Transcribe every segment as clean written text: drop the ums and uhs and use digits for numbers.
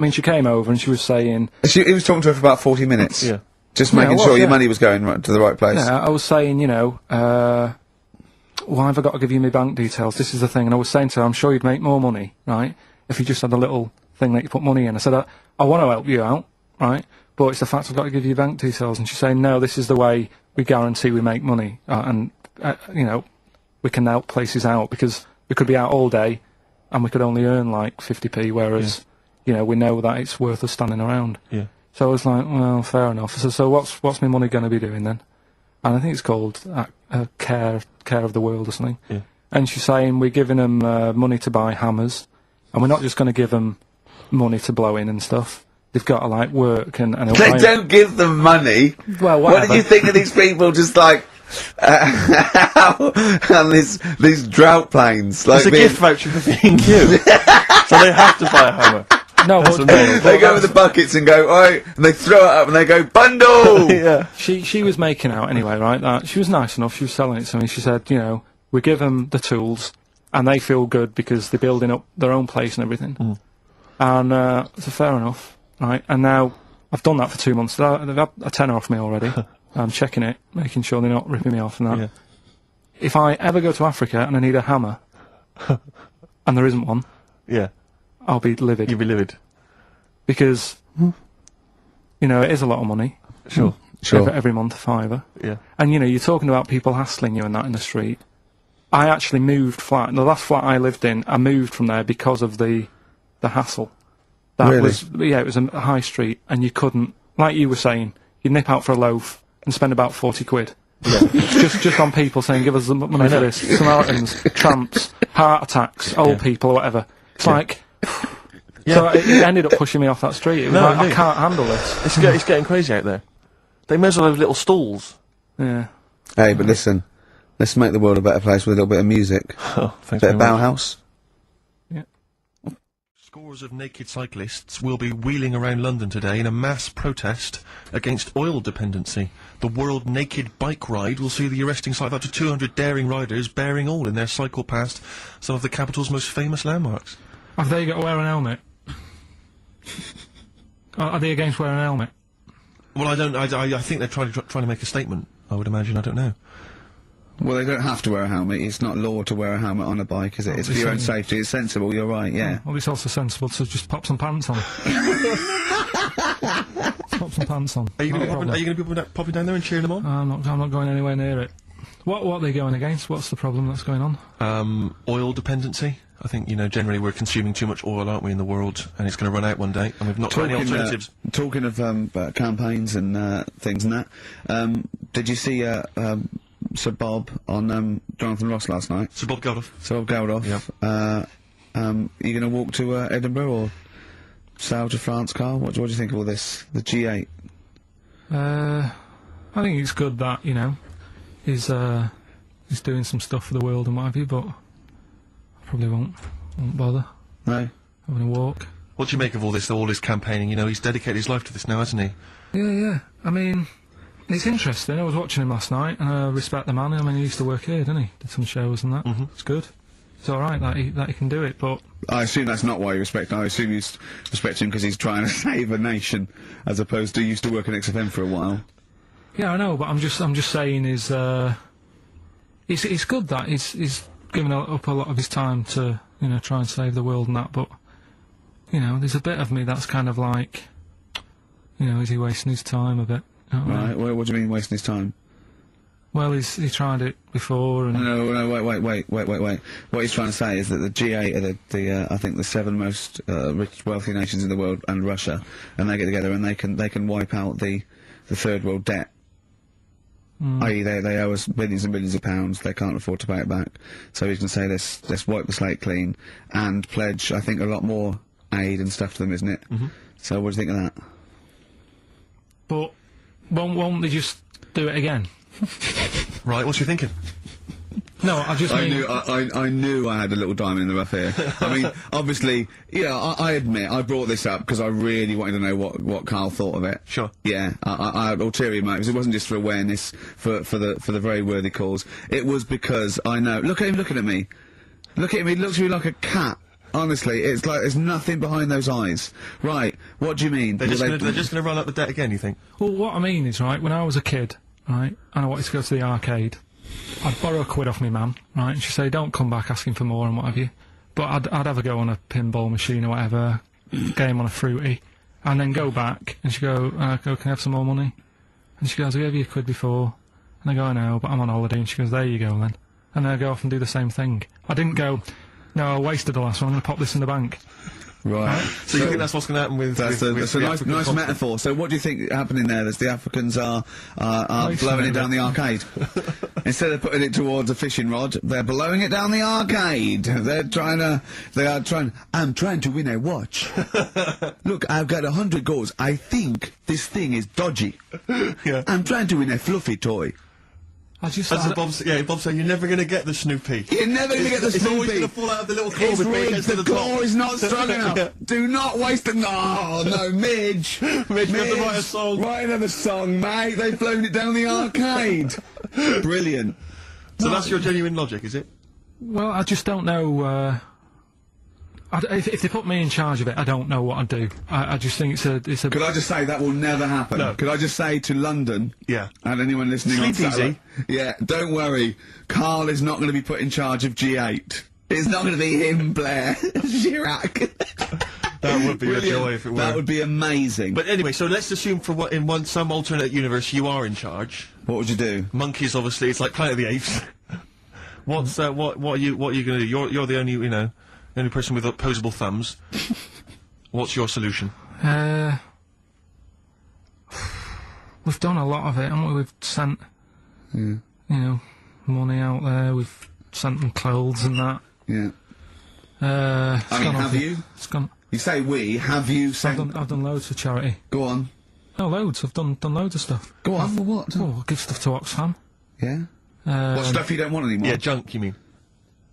I mean, she came over and she was saying... He was talking to her for about 40 minutes. Yeah. Just making sure your money was going to the right place. Yeah, I was saying, you know, why have I got to give you my bank details? This is the thing. And I was saying to her, I'm sure you'd make more money, right, if you just had a little thing that you put money in. I said, I want to help you out, right, but it's the fact I've got to give you bank details. And she's saying, no, this is the way we guarantee we make money. You know, we can help places out because we could be out all day and we could only earn like 50p, whereas, you know, we know that it's worth us standing around. Yeah. So I was like, well, fair enough. So what's my money going to be doing then? And I think it's called care of the world or something. Yeah. And she's saying we're giving them money to buy hammers, and we're not just going to give them money to blow in and stuff. They've got to like work and they don't give them money. Well, what did you think of these people? Just like and these drought planes. Like it's a gift voucher for being cute, so they have to buy a hammer. No, they go with the buckets and go, oi, and they throw it up and they go, bundle! Yeah. She was making out anyway, right? That she was nice enough, she was selling it to me. She said, you know, we give them the tools and they feel good because they're building up their own place and everything. Mm. And, so fair enough, right? And now, I've done that for 2 months. They've had a tenner off me already. I'm checking it, making sure they're not ripping me off and that. Yeah. If I ever go to Africa and I need a hammer, and there isn't one, Yeah. I'll be livid. You'll be livid. Because, you know, it is a lot of money. Sure. Every month, £5. Yeah. And, you know, you're talking about people hassling you and that in the street. I actually moved flat. The last flat I lived in, I moved from there because of the hassle. That Really? it was a high street, and you couldn't, like you were saying, you'd nip out for a loaf and spend about 40 quid. Yeah. just on people saying, give us the money for this. Samaritans, tramps, heart attacks, old people, or whatever. It's like... So it ended up pushing me off that street. It was like, I can't handle this. It's getting crazy out there. They may as well have little stalls. Yeah. Hey, but listen, let's make the world a better place with a little bit of music. Oh, thanks Bit very of much. Bauhaus. Yeah. Scores of naked cyclists will be wheeling around London today in a mass protest against oil dependency. The World Naked Bike Ride will see the arresting sight of up to 200 daring riders bearing oil in their cycle past some of the capital's most famous landmarks. Have they got to wear an helmet? Are they against wearing an helmet? Well, I think they're trying to make a statement. I would imagine. I don't know. Well, they don't have to wear a helmet. It's not law to wear a helmet on a bike, is it? It's for your own safety. It's sensible. You're right. Yeah. Well, it's also sensible to just pop some pants on. Pop some pants on. Are you going to be popping down there and cheering them on? I'm not going anywhere near it. What are they going against? What's the problem that's going on? Oil dependency. I think, you know, generally we're consuming too much oil, aren't we, in the world, and it's going to run out one day, and we've not got any alternatives. Talking of campaigns and things and that, did you see Sir Bob on Jonathan Ross last night? Sir Bob Geldof. Sir Bob Geldof. Yeah. Are you going to walk to Edinburgh or sail to France, Carl? What do you think of all this? The G8? I think it's good that, you know, he's doing some stuff for the world and what have you, but I probably won't bother. No. Having a walk. What do you make of all this campaigning? You know, he's dedicated his life to this now, hasn't he? Yeah. I mean, it's interesting. I was watching him last night, and I respect the man. I mean, he used to work here, didn't he? Did some shows and that. Mm-hmm. It's good. It's all right that he can do it, but I assume that's not why you respect him. I assume you respect him because he's trying to save a nation, as opposed to he used to work at XFM for a while. yeah, I know. But I'm just saying is it's good that he's given up a lot of his time to, you know, try and save the world and that. But you know, there's a bit of me that's kind of like, you know, is he wasting his time a bit? You know what I mean? Right. Well, what do you mean wasting his time? Well, he tried it before, and No, wait. What he's trying to say is that the G8 are the I think the 7 most rich, wealthy nations in the world, and Russia, and they get together and they can wipe out the third world debt. I.e., they owe us billions and billions of pounds. They can't afford to pay it back. So he's going to say let's wipe the slate clean and pledge, I think, a lot more aid and stuff to them, isn't it? Mm-hmm. So what do you think of that? but won't they just do it again? Right, what's you thinking? No, I just mean... I knew I had a little diamond in the rough here. I mean, obviously, yeah, I admit, I brought this up because I really wanted to know what Karl thought of it. Sure. Yeah, I had ulterior motives. It wasn't just for awareness, for the very worthy cause. It was because I know, look at him looking at me. Look at him, he looks at me like a cat. Honestly, it's like there's nothing behind those eyes. Right, what do you mean? They're just gonna run up the debt again, you think? Well, what I mean is, right, when I was a kid, right, and I wanted to go to the arcade, I'd borrow a quid off my mum, right, and she'd say, don't come back asking for more and what have you. But I'd have a go on a pinball machine or whatever, game on a fruity, and then go back, and she'd go, can I have some more money? And she goes, I gave you a quid before. And I go, I know, but I'm on holiday. And she goes, there you go then. And then I go off and do the same thing. I didn't go, no, I wasted the last one, I'm going to pop this in the bank. Right. So you think that's what's going to happen with... That's a nice metaphor. So what do you think happening there? Is the Africans are blowing it down the arcade? Instead of putting it towards a fishing rod, they're blowing it down the arcade. I'm trying to win a watch. Look, I've got 100 goals. I think this thing is dodgy. Yeah. I'm trying to win a fluffy toy. Bob said, you're never going to get the Snoopy. You're never going to get the It's Snoopy. always going to fall out of the little claw It's before it rigged. gets to The the claw top. is not strong enough. Yeah. Do not waste the... Oh, no, Midge. Midge, you have to write a song. Write another song, mate. They've flown it down the arcade. Brilliant. So that's your genuine logic, is it? Well, I just don't know, if they put me in charge of it, I don't know what I'd do. I just think it's a... Could I just say that will never happen? No. Could I just say to London... Yeah. And anyone listening on Sleep Saturday... easy. Yeah, don't worry. Carl is not going to be put in charge of G8. It's not going to be him, Blair. Chirac. That would be a joy if it were. That would be amazing. But anyway, so let's assume for some alternate universe you are in charge. What would you do? Monkeys, obviously, it's like Planet of the Apes. What are you going to do? You're the only, the only person with opposable thumbs. What's your solution? We've done a lot of it, haven't we? We've sent, money out there. We've sent them clothes and that. Yeah. Have you? It's gone. You say we. Have you sent... I've done loads for charity. Go on. Oh, loads. I've done loads of stuff. Go on. For what? Oh, I give stuff to Oxfam. Yeah? What stuff you don't want anymore? Yeah, junk, you mean?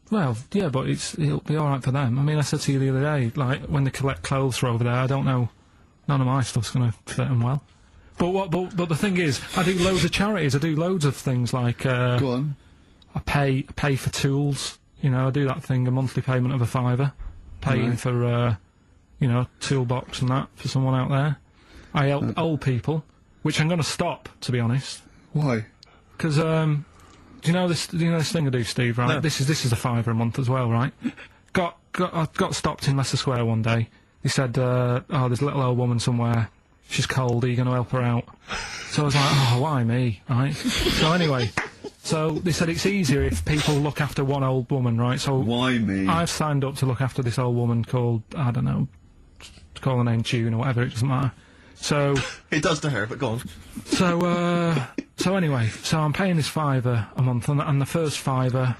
Well, yeah, but it'll be alright for them. I mean, I said to you the other day, like, when they collect clothes from over there, I don't know, none of my stuff's gonna fit them well. But the thing is, I do loads of charities, I do loads of things like, Go on. I pay for tools, I do that thing, a monthly payment of £5, paying for, toolbox and that for someone out there. I help old people, which I'm gonna stop, to be honest. Why? Because, do you know this thing I do, Steve, right? No. This is a £5 a month as well, right? I got stopped in Leicester Square one day. He said, there's a little old woman somewhere. She's cold, are you going to help her out? So I was like, oh, why me, right? So anyway, they said it's easier if people look after one old woman, right? So Why me? I've signed up to look after this old woman called, I don't know, call her name June or whatever, it doesn't matter. So... It does to her, but go on. So anyway, I'm paying this £5 a month, and the first £5,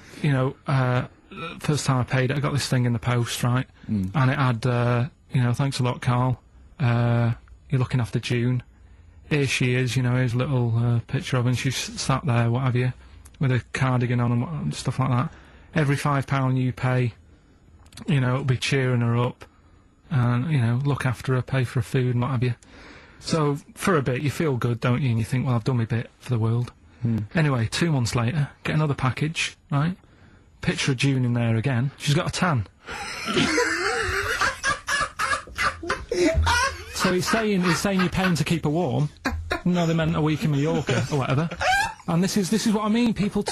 first time I paid it, I got this thing in the post, right? And it had, thanks a lot, Carl. You're looking after June. Here she is, here's a little picture of her, and she's sat there, what have you, with a cardigan on and stuff like that. Every £5 you pay, it'll be cheering her up, and, look after her, pay for her food and what have you. So, for a bit, you feel good, don't you? And you think, well, I've done my bit for the world. Anyway, 2 months later, get another package, right? Picture of June in there again. She's got a tan. So it's saying you're paying to keep her warm. No, they meant a week in Mallorca or whatever. And this is what I mean. People if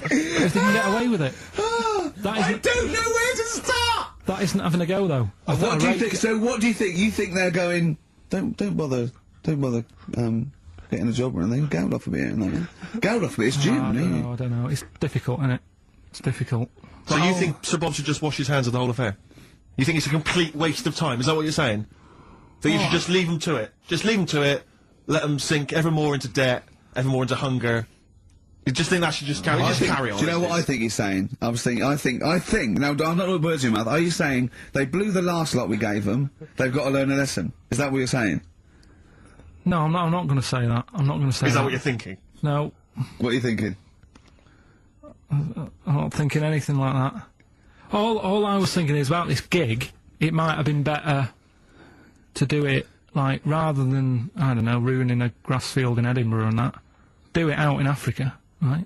they can get away with it. I don't know where to start. That isn't having a go though. What do you think? So what do you think? You think they're going? Don't bother getting a job or anything. Go off a bit, go off a bit. It's June. I don't know. It's difficult, isn't it? It's difficult. So you think Sir Bob should just wash his hands of the whole affair? You think it's a complete waste of time? Is that what you're saying? That you should just leave them to it? Just leave them to it, let them sink ever more into debt, ever more into hunger. You just think that should just carry on? Do you know what I think he's saying? I think, now, I'm not putting words in your mouth. Are you saying they blew the last lot we gave them, they've got to learn a lesson? Is that what you're saying? No, I'm not going to say that. I'm not going to say that. Is that what you're thinking? No. What are you thinking? I'm not thinking anything like that. All I was thinking is about this gig, it might have been better to do it, like, rather than, I don't know, ruining a grass field in Edinburgh and that, do it out in Africa, right?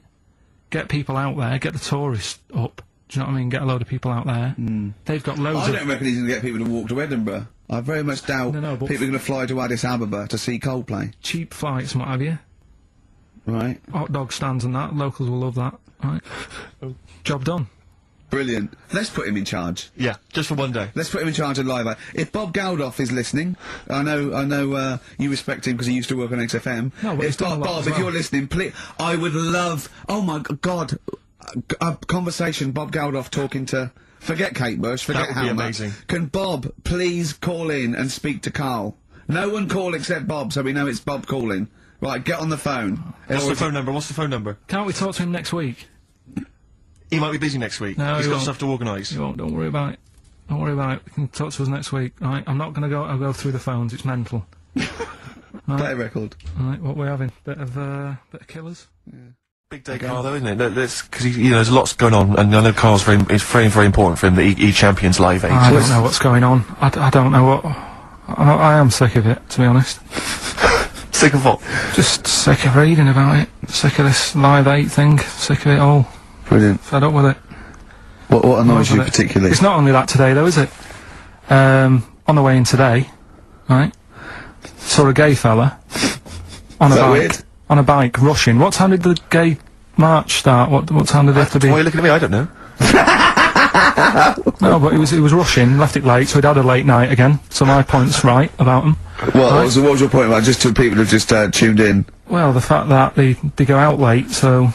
Get people out there, get the tourists up, Do you know what I mean? Get a load of people out there. They've got loads I of... don't reckon he's going to get people to walk to Edinburgh. I very much doubt No, but people are going to fly to Addis Ababa to see Coldplay. cheap flights and what have you. Right. Hot dog stands and that. Locals will love that. Right. Job done. Brilliant. Let's put him in charge. Yeah, just for one day. Let's put him in charge of Live Aid. If Bob Geldof is listening, I know, you respect him because he used to work on XFM. No, but he's done a lot Bob, as if well. you're listening, please, I would love, oh my God, a conversation, Bob Geldof talking to, forget Kate Bush, forget That would be Helmer. amazing. Can Bob please call in and speak to Carl? No one call except Bob, so we know it's Bob calling. Right, get on the phone. What's the phone number? What's the phone number? Can't we talk to him next week? He might be busy next week. No, He's he got won't. stuff to organise. You won't, don't worry about it. Don't worry about it. We can talk to us next week. Right, I'm not gonna go, I'll go through the phones, it's mental. Play a record. Right, what we're having? Bit of killers? Big day, Carl, though, isn't it? Because there's lots going on, and I know Carl's it's very, very important for him that he champions Live Aid. I don't know what's going on. I don't know what... I am sick of it, to be honest. Sick of what? Just sick of reading about it. Sick of this Live 8 thing. Sick of it all. Brilliant. Fed up with it. What annoys you With it. particularly? It's not only that today, though, is it? On the way in today, right, saw a gay fella on a Is that bike. weird? On a bike, rushing. What time did the gay march start? What time did they have to be? Why are you looking at me? I don't know. No, but he was rushing, left it late, so he'd had a late night again. So my point's right about him. What was your point about, just to people who've just tuned in? Well, the fact that they go out late, so,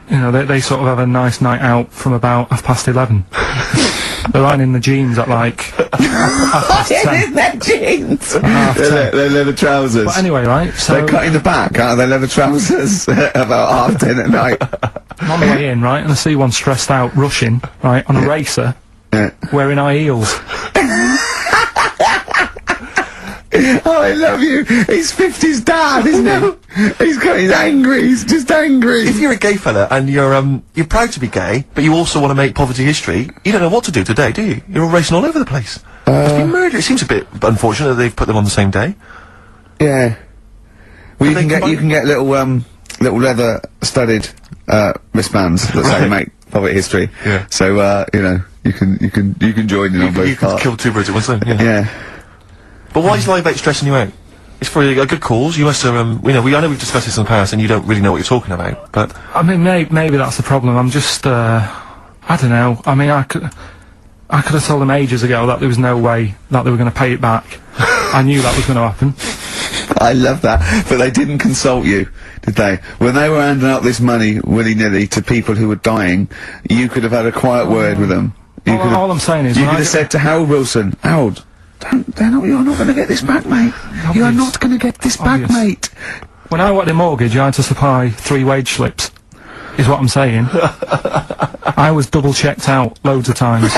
you know, they sort of have a nice night out from about 11:30. They're riding in the jeans at like 10. their jeans! Half ten. Their leather trousers. But anyway, right, so They're cutting the back out of their leather trousers about 10:30 at night. I'm on the way in, right, and I see one stressed out, rushing, right, on a racer, Yeah. wearing high heels. Oh, I love you. He's 50's dad, isn't he? He's angry. He's just angry. If you're a gay fella and you're proud to be gay, but you also want to make poverty history, you don't know what to do today, do you? You're all racing all over the place. There's been murder. It seems a bit unfortunate that they've put them on the same day. Yeah. Well, you they can get little leather studded wristbands that say make poverty history. Yeah. So you know, you can join in on both You can parts. kill two birds at one stone. Yeah. Yeah. But why is Live 8 stressing you out? It's for a good cause. You must have, I know we've discussed this in the past, and you don't really know what you're talking about. But I mean, maybe that's the problem. I'm just, I don't know. I mean, I could have told them ages ago that there was no way that they were going to pay it back. I knew that was going to happen. I love that. But they didn't consult you, did they? When they were handing out this money willy-nilly to people who were dying, you could have had a quiet word with them. You could have, All I'm saying is, you when could I have said to Harold Wilson, Harold, you're not going to get this back, mate. You are not going to get this back, Obvious. mate. when I wanted a mortgage, I had to supply 3 wage slips. Is what I'm saying. I was double checked out loads of times.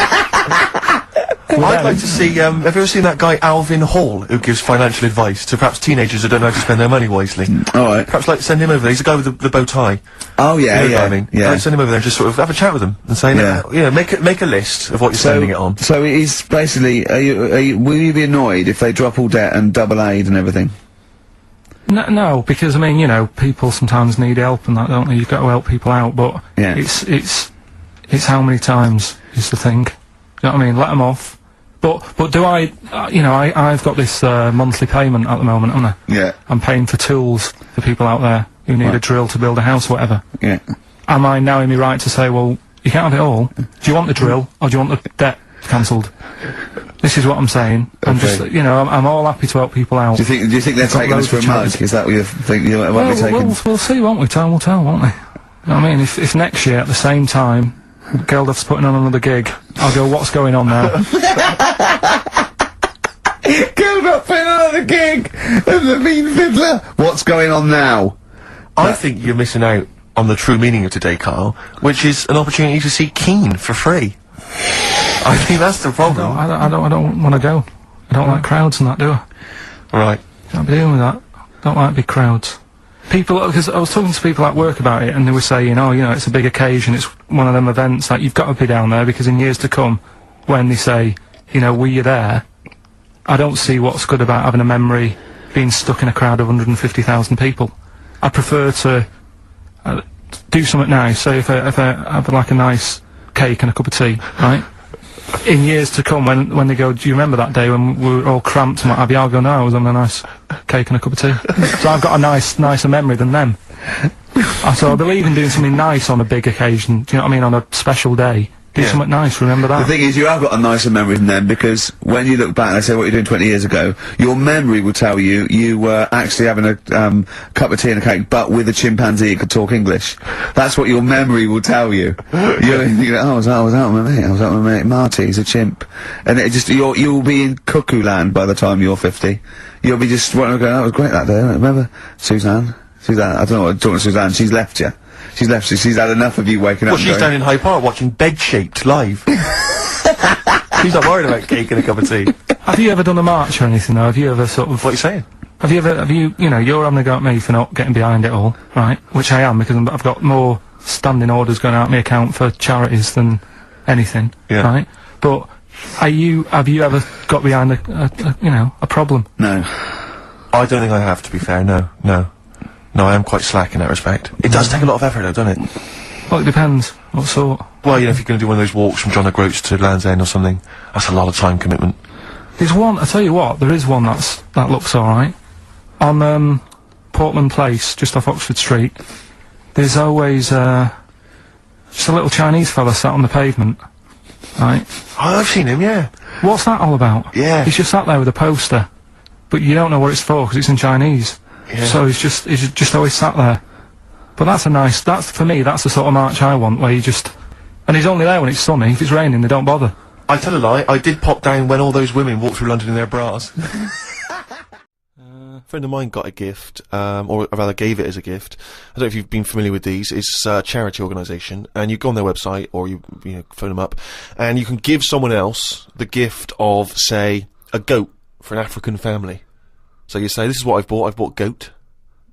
I'd like to see, have you ever seen that guy Alvin Hall, who gives financial advice to perhaps teenagers who don't know how to spend their money wisely? Alright. Perhaps like send him over there. He's a guy with the bow tie. Oh, yeah, You know yeah. what I mean? Yeah. Send him over there and just sort of have a chat with him and say, Yeah. make a list of what you're spending it on. So it is basically, will you be annoyed if they drop all debt and double aid and everything? No, because I mean, you know, people sometimes need help and that, don't they? You've got to help people out, but Yeah. it's how many times is the thing. Do you know what I mean? Let them off. But do I? You know, I've got this monthly payment at the moment, haven't I? Yeah. I'm paying for tools for people out there who need a drill to build a house, or whatever. Yeah. Am I now in my right to say, well, you can't have it all? Do you want the drill, or do you want the debt cancelled? This is what I'm saying. I'm Okay. just, you know, I'm all happy to help people out. Do you think they're I've got taking us loads for a of mug? chances. Is that what you think you might Well, be taking? we'll see, won't we? Time will tell, won't we? You know what I mean? If next year at the same time, Geldof's putting on another gig, I'll go, what's going on now? Go up in another gig of the Mean Fiddler. What's going on now? I think you're missing out on the true meaning of today, Carl, which is an opportunity to see Keane for free. I think that's the problem. I don't want to go. I don't like crowds and that, do I? Right. Can't be doing with that. Don't like big crowds. People, because I was talking to people at work about it, and they were saying, oh, you know, it's a big occasion, it's one of them events, like, you've got to be down there, because in years to come, when they say, you know, were you there, I don't see what's good about having a memory being stuck in a crowd of 150,000 people. I prefer to do something nice. Say if I have like a nice cake and a cup of tea, right? In years to come, when they go, do you remember that day when we were all cramped and what have you? I'll go, no, I was having a nice cake and a cup of tea. So I've got a nicer memory than them. So I believe in doing something nice on a big occasion, do you know what I mean, on a special day. Do something nice, remember that? The thing is, you have got a nicer memory than them, because when you look back and they say what you're doing 20 years ago, your memory will tell you you were actually having a cup of tea and a cake, but with a chimpanzee that could talk English. That's what your memory will tell you. You go, oh, I was out with my mate, Marty, he's a chimp. And it just, you'll be in cuckoo land by the time you're 50. You'll be just wanting to go, that was great that day, remember? Suzanne, I don't know what I'm talking to Suzanne, she's left you. She's left you, she's had enough of you waking up. Well, she's down in Hyde Park watching Bed-Shaped live. She's not worried about cake and a cup of tea. Have you ever done a march or anything, though? Have you ever sort of... What are you saying? Have you, you know, you're having a go at me for not getting behind it all, right? Which I am, because I've got more standing orders going out my account for charities than anything, right? But have you ever got behind a problem? No. I don't think I have, to be fair, no. No, I am quite slack in that respect. It does take a lot of effort, though, doesn't it? Well, it depends. What sort? Well, you know, if you're going to do one of those walks from John O'Groats to Land's End or something, that's a lot of time commitment. There's one, I tell you what, there is one that looks alright. On, Portland Place, just off Oxford Street, there's always, just a little Chinese fella sat on the pavement, right? Oh, I've seen him, yeah. What's that all about? Yeah. He's just sat there with a poster, but you don't know what it's for, because it's in Chinese. Yeah. So he's just always sat there. But that's for me, that's the sort of march I want, where you just... And he's only there when it's sunny. If it's raining, they don't bother. I tell a lie, I did pop down when all those women walked through London in their bras. A friend of mine got a gift, or rather gave it as a gift. I don't know if you've been familiar with these. It's a charity organisation, and you go on their website, or you phone them up, and you can give someone else the gift of, say, a goat for an African family. So you say, this is what I've bought goat.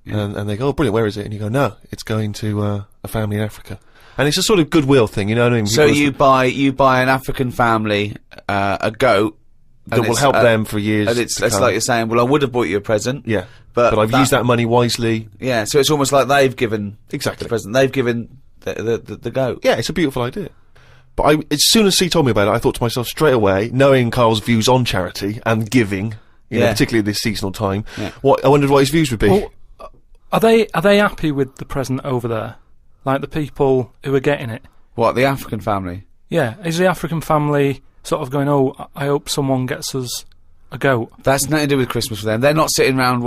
Yeah. And they go, oh, brilliant, where is it? And you go, no, it's going to a family in Africa. And it's a sort of goodwill thing, you know what I mean? So you buy an African family a goat that will help them for years. And it's like you're saying, well, I would have bought you a present. Yeah. But I've used that money wisely. Yeah, so it's almost like they've given exactly the present. They've given the goat. Yeah, it's a beautiful idea. But as soon as he told me about it, I thought to myself straight away, knowing Karl's views on charity and giving, you know, particularly this seasonal time, I wondered what his views would be. Well, are they happy with the present over there? Like the people who are getting it? What, the African family? Yeah, is the African family sort of going, oh, I hope someone gets us a goat? That's nothing to do with Christmas for them. They're not sitting around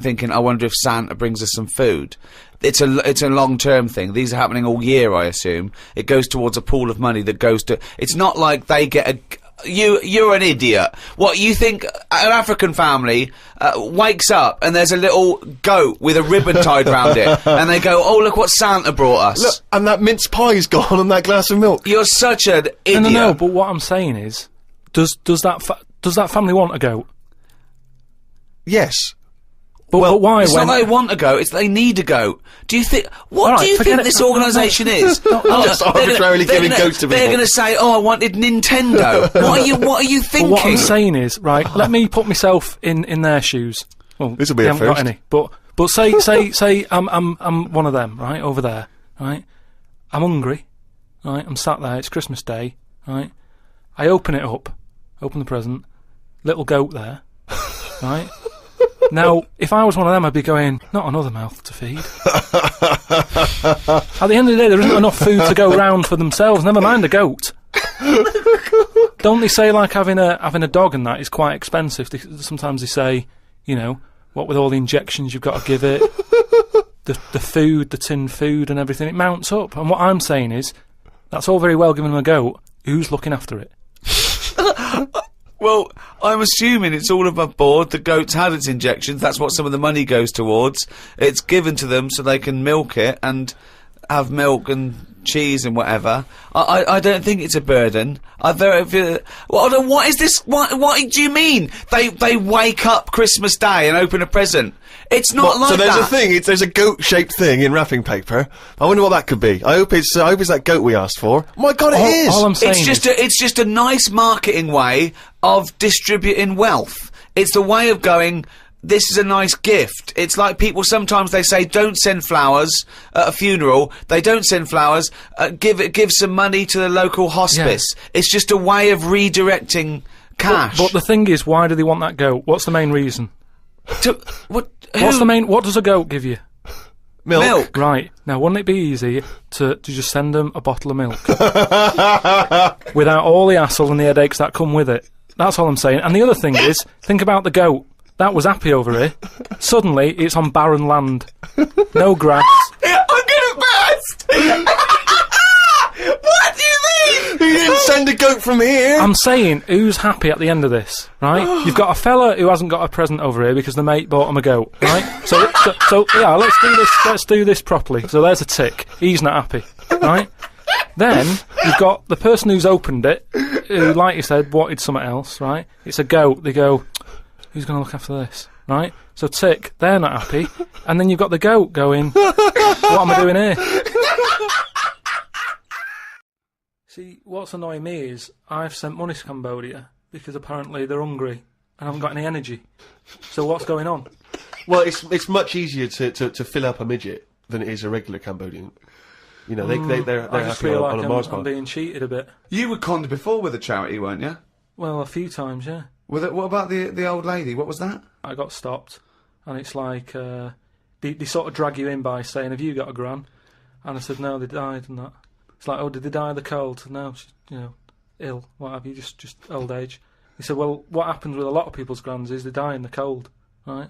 thinking, I wonder if Santa brings us some food. It's a long-term thing. These are happening all year, I assume. It goes towards a pool of money that goes to... It's not like they get a... You're an idiot. What, you think an African family wakes up and there's a little goat with a ribbon tied round it, and they go, oh, look what Santa brought us. Look, and that mince pie's gone and that glass of milk. You're such an idiot. No, but what I'm saying is, does that family want a goat? Yes. But why? It's not they want a goat, it's they need a goat. Do you think... What do you think this organisation is? Just arbitrarily giving goats to people. They're going to say, oh, I wanted Nintendo. What are you thinking? Well, what I'm saying is, right, let me put myself in their shoes. Well, this'll be a haven't first. got any. But say I'm one of them, right, over there, right? I'm hungry, right? I'm sat there, it's Christmas Day, right? I open it up, open the present, little goat there, right? Now, if I was one of them, I'd be going, not another mouth to feed. At the end of the day, there isn't enough food to go round for themselves, never mind a goat. Don't they say, like, having a dog and that is quite expensive? Sometimes they say, you know, what with all the injections you've got to give it, the food, the tinned food and everything, it mounts up. And what I'm saying is, that's all very well giving them a goat, who's looking after it? Well, I'm assuming it's all above board. The goat's had its injections. That's what some of the money goes towards. It's given to them so they can milk it and have milk and cheese and whatever. I don't think it's a burden. What is this? What do you mean? They wake up Christmas Day and open a present. It's not like that. So there's a goat-shaped thing in wrapping paper. I wonder what that could be. I hope it's that goat we asked for. Oh my God, it is! All I'm saying it's just a nice marketing way of distributing wealth. It's the way of going, this is a nice gift. It's like people sometimes they say don't send flowers at a funeral. They don't send flowers. Give some money to the local hospice. It's just a way of redirecting cash. But the thing is, why do they want that goat? What's the main reason? What does a goat give you? Milk. Right. Now, wouldn't it be easy to just send them a bottle of milk? Without all the hassle and the headaches that come with it. That's all I'm saying. And the other thing is, think about the goat. That was happy over here. Suddenly, it's on barren land. No grass. I'm gonna burst! What do you mean? You didn't send a goat from here! I'm saying, who's happy at the end of this, right? You've got a fella who hasn't got a present over here because the mate bought him a goat, right? So yeah, let's do this properly. So there's a tick. He's not happy, right? Then, you've got the person who's opened it, who, like you said, wanted something else, right? It's a goat. They go, who's going to look after this, right? So tick, they're not happy. And then you've got the goat going, what am I doing here? See, what's annoying me is I've sent money to Cambodia because apparently they're hungry and haven't got any energy. So what's going on? Well, it's much easier to fill up a midget than it is a regular Cambodian. You know, they're I just happy feel on like a Mars I'm bar. being cheated a bit. You were conned before with a charity, weren't you? Well, a few times, yeah. What about the old lady? What was that? I got stopped, and it's like they sort of drag you in by saying, "Have you got a gran?" And I said, "No, they died," and that. It's like, "Oh, did they die of the cold?" No, she's, ill. What have you? Just old age. He said, "Well, what happens with a lot of people's grans is they die in the cold, right?"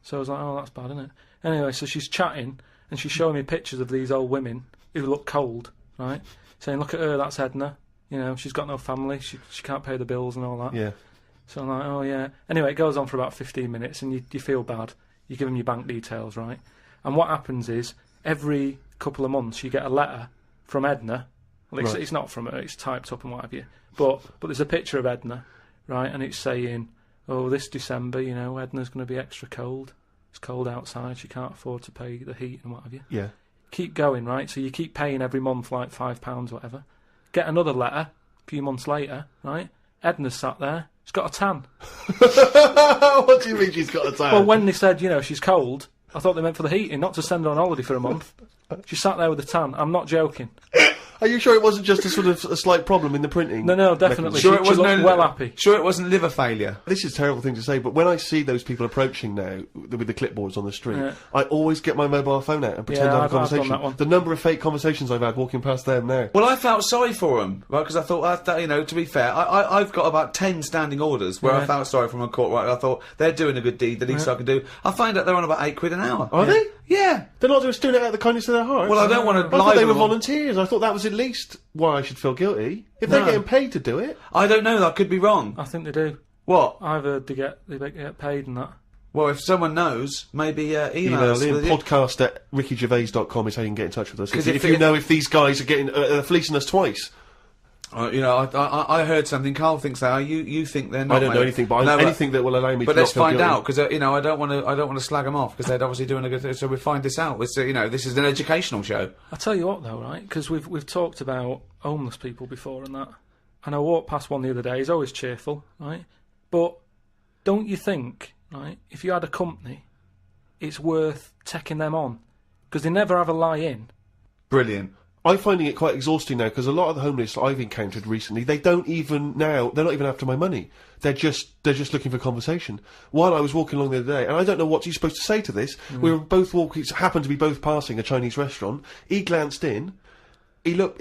So I was like, "Oh, that's bad, isn't it?" Anyway, so she's chatting and she's showing me pictures of these old women who look cold, right? Saying, "Look at her, that's Edna. She's got no family. She can't pay the bills and all that." Yeah. So I'm like, oh yeah. Anyway, it goes on for about 15 minutes and you feel bad. You give them your bank details, right? And what happens is, every couple of months you get a letter from Edna. Well, it's not from her, it's typed up and what have you. But there's a picture of Edna, right? And it's saying, oh, this December, Edna's going to be extra cold. It's cold outside, she can't afford to pay the heat and what have you. Yeah. Keep going, right? So you keep paying every month like £5 or whatever. Get another letter a few months later, right? Edna's sat there. She's got a tan. What do you mean she's got a tan? Well, when they said, she's cold, I thought they meant for the heating, not to send her on holiday for a month. She sat there with a tan. I'm not joking. Are you sure it wasn't just a slight problem in the printing? No, definitely. Sure, she looked well happy. Sure, it wasn't liver failure. This is a terrible thing to say, but when I see those people approaching now with the clipboards on the street, Yeah. I always get my mobile phone out and pretend Yeah, to have a I've done conversation. that one. The number of fake conversations I've had walking past them now. Well, I felt sorry for them, right? Because I thought, to be fair, I've got about 10 standing orders where I felt sorry from a court. Right, I thought they're doing a good deed. The least I can do. I find out they're on about £8 an hour. Are they? Yeah. They're not just doing it out of the kindness of their hearts. Well, I don't want to. I thought they were volunteers. I thought that was at least why I should feel guilty. If they're getting paid to do it. I don't know. That could be wrong. I think they do. What? I've heard they get paid and that. Well, if someone knows, maybe email us. Podcast@rickygervais.com is how you can get in touch with us. 'Cause If you know if these guys are getting fleecing us twice. I heard something. Carl thinks they are. You think they're not. I don't know anything, but anything that will allow me. But to let's not feel find guilty. out, because I don't want to slag them off, because they're obviously doing a good thing. So we find this out. It's, this is an educational show. I tell you what, though, right? Because we've talked about homeless people before and that. And I walked past one the other day. He's always cheerful, right? But don't you think, right? If you had a company, it's worth taking them on, because they never have a lie in. Brilliant. I'm finding it quite exhausting now, because a lot of the homeless I've encountered recently, they're not even after my money. They're just looking for conversation. While I was walking along the other day, and I don't know what you're supposed to say to this, we were both walking, happened to be both passing a Chinese restaurant. He glanced in, he looked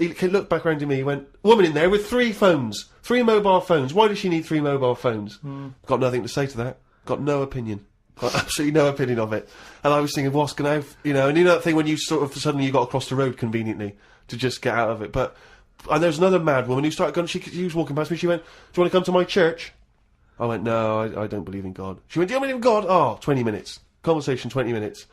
back around at me, he went, woman in there with 3 phones, 3 mobile phones, why does she need 3 mobile phones? Got nothing to say to that, got no opinion. Got absolutely no opinion of it. And I was thinking, what's going to have, and you know that thing when you sort of suddenly you got across the road conveniently to just get out of it. But, and there was another mad woman who started going, she was walking past me, she went, do you want to come to my church? I went, no, I don't believe in God. She went, do you believe in God? Oh, 20 minutes. Conversation, 20 minutes.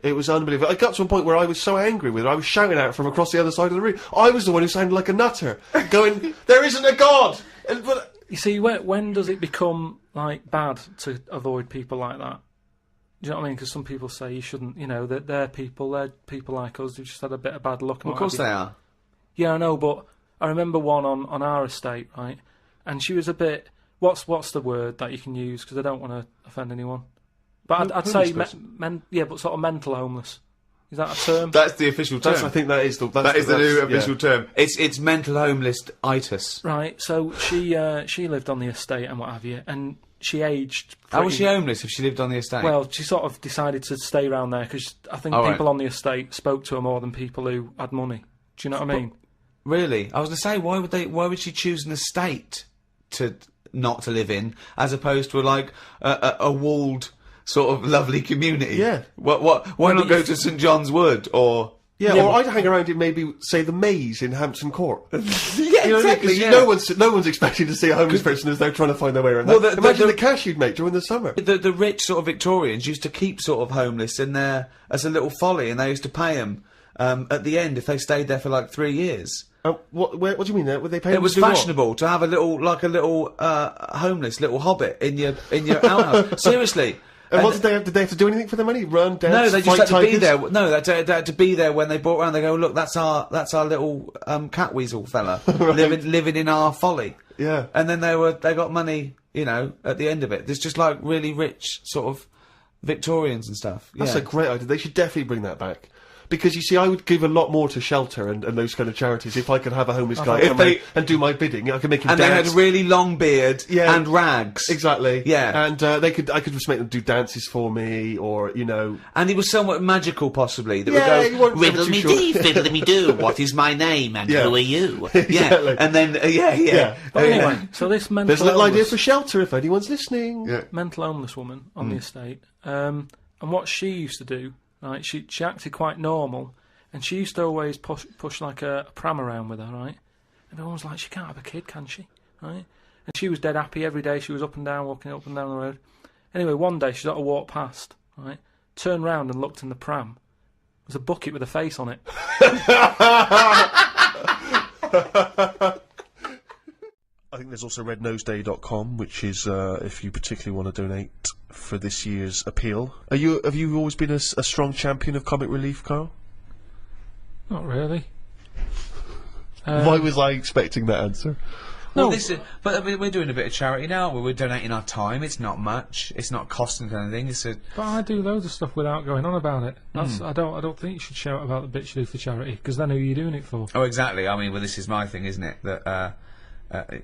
It was unbelievable. I got to a point where I was so angry with her, I was shouting at her from across the other side of the room. I was the one who sounded like a nutter, going, there isn't a God! But You see, when does it become, like, bad to avoid people like that? Do you know what I mean? Because some people say you shouldn't, that they're people like us who just had a bit of bad luck. Well, of course they are. Yeah, I know, but I remember one on our estate, right? And she was a bit, what's the word that you can use? Because I don't want to offend anyone. But I'd say, homeless but sort of mental homeless. Is that a term? That's the official term. I think that is the new official term. It's mental homeless-itis. Right, so she lived on the estate and what have you, and she aged... How was she homeless if she lived on the estate? Well, she sort of decided to stay around there, because I think people on the estate spoke to her more than people who had money. Do you know what I mean? Really? I was going to say, why would she choose an estate not to live in, as opposed to like a walled sort of lovely community? Yeah. Why not go to St John's Wood or? Yeah, or I'd hang around in maybe, say, the Maze in Hampton Court. Yeah, You know, exactly. Yeah. No one's expecting to see a homeless person as they're trying to find their way around. Well, Imagine the cash you'd make during the summer. The rich sort of Victorians used to keep sort of homeless in there as a little folly, and they used to pay them at the end if they stayed there for like 3 years. What do you mean? Would they pay? It was fashionable to have a little homeless little hobbit in your outhouse. Seriously. And what did they have? Did they have to do anything for the money? Run, dance, No, they just fight had to be tigers? there. No, they had to be there when they brought around. They go, look, that's our little cat weasel fella living in our folly. Yeah. And then they got money, you know, at the end of it. There's just like really rich sort of Victorians and stuff. That's yeah. a great idea. They should definitely bring that back. Because, you see, I would give a lot more to shelter and those kind of charities if I could have a homeless guy come in and do my bidding. I could make him and dance. they had a really long beard Yeah. and rags. Exactly. Yeah. And I could just make them do dances for me, or, you know... And he was somewhat magical, possibly. That Yeah, would you go, weren't riddle ever me too dee, fiddle me do, what is my name and Yeah. who are you? Exactly. Yeah, and then, yeah. But anyway, so this mental There's a little idea homeless, for shelter if anyone's listening. Yeah. mental homeless woman on the estate, and what she used to do, right, she acted quite normal, and she used to always push like a pram around with her, right? And everyone was like, she can't have a kid, can she? Right? And she was dead happy every day. She was up and down, walking up and down the road. Anyway, one day she sort of walked past, right? Turned round and looked in the pram. There was a bucket with a face on it. I think there's also rednoseday.com, which is if you particularly want to donate for this year's appeal. Have you always been a strong champion of comic relief, Carl? Not really. Why was I expecting that answer? Well, No. but I mean, we're doing a bit of charity now. We're donating our time. It's not much. It's not costing us anything. But I do loads of stuff without going on about it. I don't think you should shout about the bits you do for charity, because then who are you doing it for? Oh, exactly. I mean, well, this is my thing, isn't it? That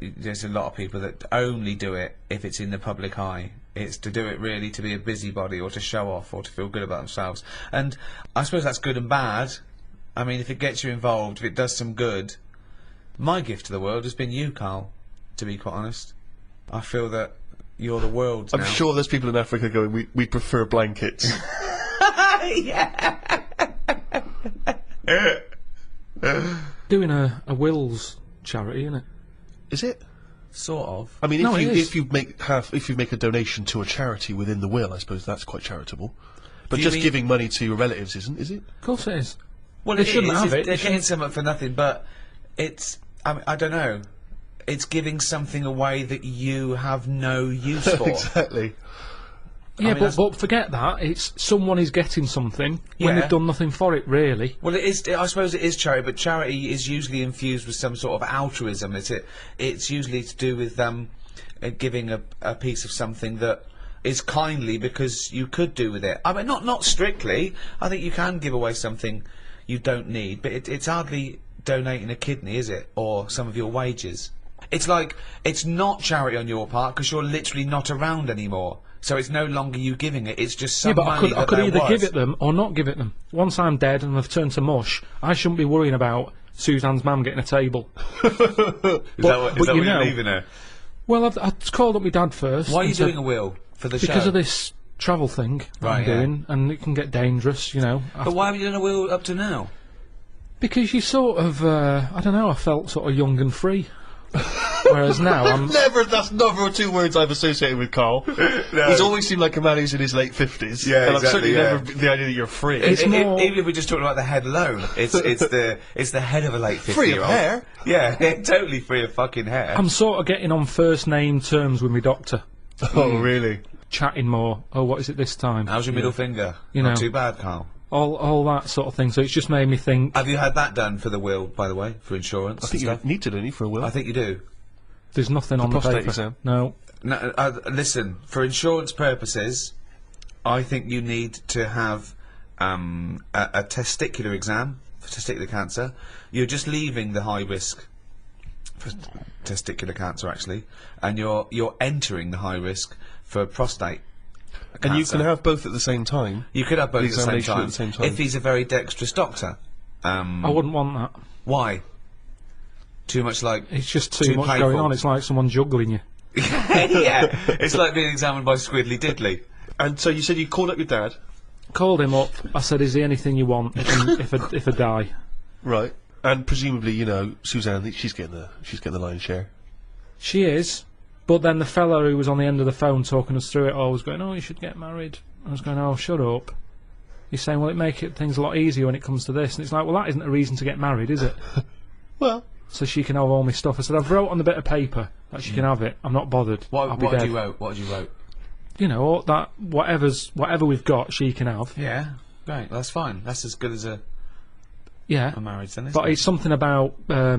there's a lot of people that only do it if it's in the public eye. It's to do it really to be a busybody or to show off or to feel good about themselves. And I suppose that's good and bad. I mean, if it gets you involved, if it does some good. My gift to the world has been you, Carl, to be quite honest. I feel that you're the world now. I'm sure there's people in Africa going, we prefer blankets. Yeah. Doing a wills charity, isn't it? Is it? Sort of. I mean, No, it is. if you make a donation to a charity within the will, I suppose that's quite charitable. But Do you just mean- giving money to your relatives isn't, is it? Of course it is. Well, They it shouldn't is. have it. They're They getting something for nothing, but it's... I don't know. It's giving something away that you have no use for. Exactly. Yeah, mean, but forget that. It's someone is getting something when Yeah. they've done nothing for it, really. Well, it is. I suppose it is charity, but charity is usually infused with some sort of altruism. It's usually to do with giving a piece of something that is kindly because you could do with it. I mean, not strictly. I think you can give away something you don't need, but it's hardly donating a kidney, is it, or some of your wages? It's like it's not charity on your part because you're literally not around anymore. So it's no longer you giving it, it's just some Yeah, but money I could that either there give was. it them or not give it them. Once I'm dead and I've turned to mush, I shouldn't be worrying about Suzanne's mum getting a table. Is that what you you're know- leaving her? Well, I've called up my dad first. Why are you and said- doing a will for the show? Because of this travel thing Right, I'm yeah. doing, and it can get dangerous, you know. But why haven't you done a will up to now? Because you sort of, I don't know, I felt sort of young and free. Whereas now I'm... That's never two words I've associated with Carl. He's always seemed like a man who's in his late 50s. Yeah, and exactly, I've certainly yeah. never the idea that you're free. It's more- Even if we're just talking about the head alone, it's the head of a late 50-year-old. Free of hair. Yeah, totally free of fucking hair. I'm sort of getting on first name terms with my doctor. Oh, really? Chatting more. Oh, what is it this time? How's your middle finger? You Not know. too bad, Carl. All that sort of thing. So it's just made me think. Have you had that done for the will, by the way, for insurance? I think and you stuff? need to, don't you, for a will? I think you do. There's nothing on the prostate paper. exam? No. No, listen, for insurance purposes, I think you need to have a testicular exam for testicular cancer. You're just leaving the high risk for testicular cancer, actually, and you're entering the high risk for prostate cancer. And you can have both at the same time. You could have both at the same examination time, at the same time. if he's a very dexterous doctor. I wouldn't want that. Why? Too much like... It's just too much painful. going on. It's like someone juggling you. Yeah, it's like being examined by Squiddly Diddly. And so you said you called up your dad. Called him up. I said, "Is there anything you want if I die?" Right. And presumably, you know, Suzanne, she's getting the lion's share. She is. But then the fella who was on the end of the phone talking us through it all was going, "Oh, you should get married." I was going, "Oh, shut up." He's saying, "Well, it make things a lot easier when it comes to this." And it's like, well, that isn't a reason to get married, is it? Well... So she can have all my stuff. I said, "I've wrote on the bit of paper that she can have it. I'm not bothered. I'll be What dead." did you wrote? What did you wrote? You know, all that whatever we've got, she can have. Yeah, great. That's fine. That's as good as a Yeah. marriage then, isn't But it? it's something about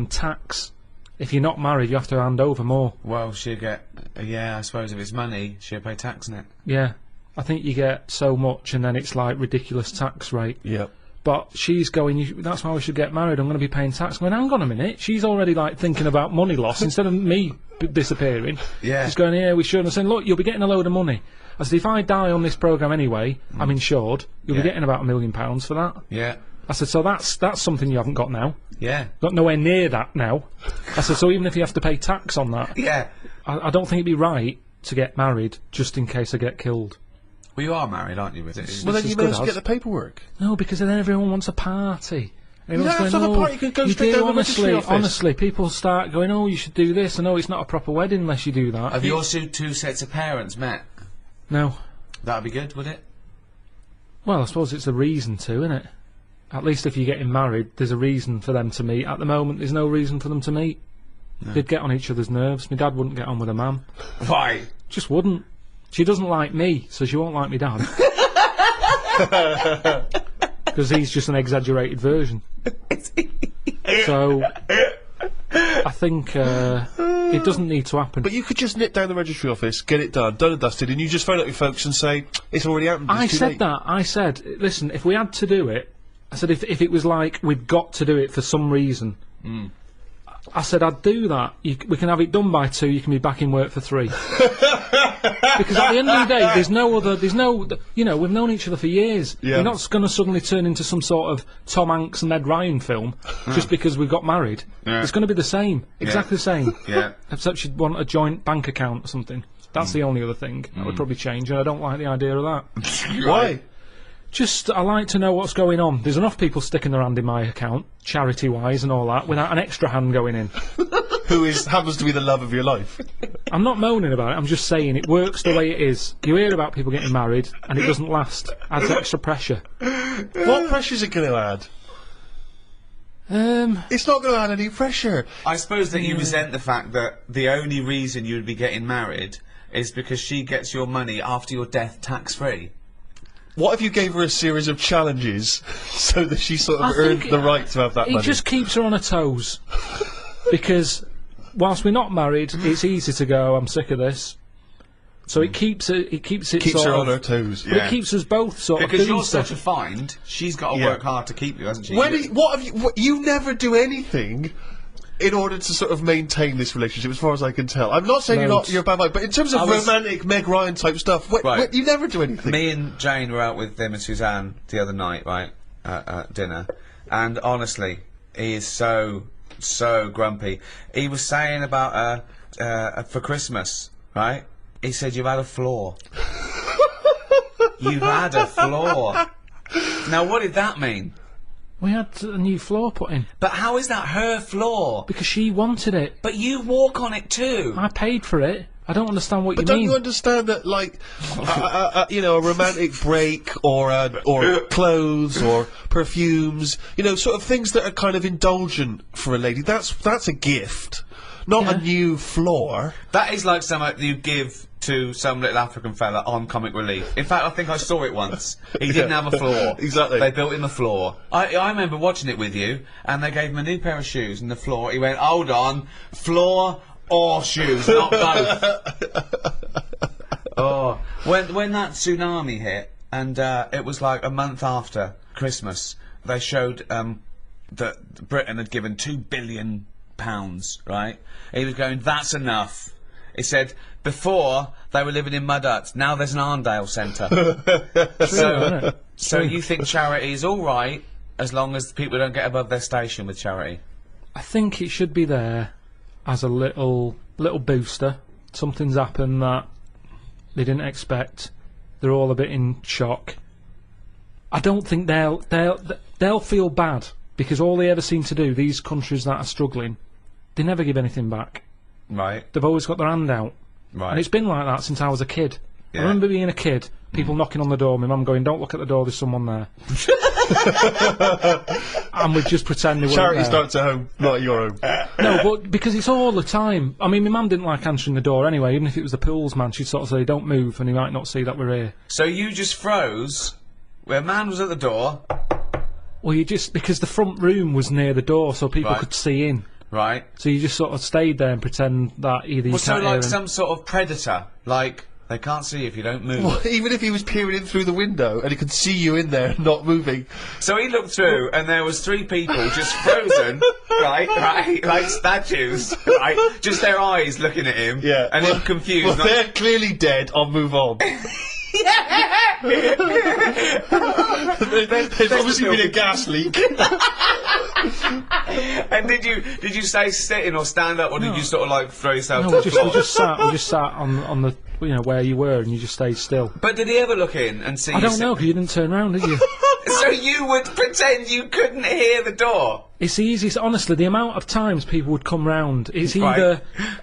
tax. If you're not married, you have to hand over more. Well, she'll get... yeah, I suppose if it's money, she'll pay tax on it. Yeah. I think you get so much, and then it's like ridiculous tax rate. Yeah. But she's going, "That's why we should get married. I'm going to be paying tax." I'm going, hang on a minute. She's already like thinking about money loss instead of me disappearing. Yeah. She's going, "Yeah, we should." I'm saying, "Look, you'll be getting a load of money." I said, "If I die on this programme anyway, I'm insured. You'll be Yeah. getting about £1 million for that." Yeah. I said, "So that's something you haven't got now. Yeah. Got nowhere near that now." I said, "So even if you have to pay tax on that, Yeah. I don't think it'd be right to get married just in case I get killed." Well, you are married, aren't you? With it? Well, then as you may good as well as. get the paperwork. No, because then everyone wants a party. Everyone's don't have to have a party, you can go straight down the registry office. Honestly, people start going, "Oh, you should do this." I know it's not a proper wedding unless you do that. Have your two sets of parents met? No. That'd be good, would it? Well, I suppose it's a reason to, isn't it? At least if you're getting married, there's a reason for them to meet. At the moment, there's no reason for them to meet. They'd get on each other's nerves. My dad wouldn't get on with a man. Why? Just wouldn't. She doesn't like me, so she won't like me dad. Because he's just an exaggerated version. So, I think it doesn't need to happen. But you could just nip down the registry office, get it done and dusted, and you just phone up your folks and say, "It's already happened, it's I too said late." that. I said, listen, if we had to do it, I said if it was like we've got to do it for some reason, I said I'd do that. We can have it done by 2. You can be back in work for 3. Because at the end of the day, there's no, you know, we've known each other for years. Yeah. You're not going to suddenly turn into some sort of Tom Hanks and Ed Ryan film just because we've got married. Yeah. It's going to be the same, exactly the same. Yeah. Except you'd want a joint bank account or something. That's the only other thing that would probably change, and I don't like the idea of that. Why? Just, I like to know what's going on. There's enough people sticking their hand in my account, charity-wise and all that, without an extra hand going in. Who happens to be the love of your life? I'm not moaning about it, I'm just saying it works the way it is. You hear about people getting married, and it doesn't last. Adds extra pressure. What pressure is it going to add? It's not going to add any pressure. I suppose that you resent the fact that the only reason you'd be getting married is because she gets your money after your death tax-free. What if you gave her a series of challenges so that she sort of I earned think the right to have that It money? just keeps her on her toes. Because whilst we're not married, it's easy to go, "I'm sick of this." So it keeps it keeps sort her of, on her toes. but it keeps us both sort Because of doing you're stuff. such a find, she's got to Yeah. work hard to keep you, hasn't she? You never do anything in order to sort of maintain this relationship, as far as I can tell. I'm not saying Loads. you're a bad wife, but in terms of romantic Meg Ryan type stuff, Right. you never do anything. Me and Jane were out with them and Suzanne the other night, right, at dinner, and honestly, he is so grumpy. He was saying about for Christmas, right? He said, "You've had a flaw." You've had a flaw. Now, what did that mean? We had a new floor put in But how is that her flaw? because she wanted it. But you walk on it too. I paid for it. I don't understand what But you don't mean. you understand that, like, you know, a romantic break or clothes or perfumes, you know, sort of things that are kind of indulgent for a lady, that's a gift, not Yeah. a new floor. That is like something you give to some little African fella on Comic Relief. In fact, I think I saw it once. He didn't have a floor. Exactly. They built him a floor. I remember watching it with you, and they gave him a new pair of shoes and the floor. He went, "Hold on, floor or shoes, not both." Oh, when that tsunami hit, and it was like a month after Christmas. They showed that Britain had given £2 billion, right? He was going, that's enough. He said, before they were living in mud huts, now there's an Arndale Centre. So you think charity is all right as long as people don't get above their station with charity? I think it should be there as a little booster. Something's happened that they didn't expect. They're all a bit in shock. I don't think they'll feel bad, because all they ever seem to do, these countries that are struggling, they never give anything back. Right. They've always got their hand out. Right. And it's been like that since I was a kid. Yeah. I remember being a kid, people knocking on the door, my mum going, don't look at the door, there's someone there. And we'd just pretend they weren't Charity there. starts at home, not at your home. No, but because it's all the time. I mean, my mum didn't like answering the door anyway, even if it was the pools man, she'd sort of say, don't move, and he might not see that we're here. So you just froze where a man was at the door. Well, because the front room was near the door, so people Right. could see in. Right. So you just sort of stayed there and pretend that either you Well, so can't hear like them. some sort of predator, like they can't see if you don't move. Well, even if he was peering in through the window and he could see you in there not moving. So he looked through, and there was 3 people just frozen, right, like statues, right, just their eyes looking at him, Yeah. and him confused. Well, not- they're clearly dead. I'll move on. There's obviously been a gas leak. And did you stay sitting or stand up, or did you sort of like throw yourself No, to we the floor? just sat on the where you were, and you just stayed still. But did he ever look in and see? I you don't know, because you didn't turn around, did you? So you would pretend you couldn't hear the door. It's easy. Honestly, the amount of times people would come round, it's Right. either...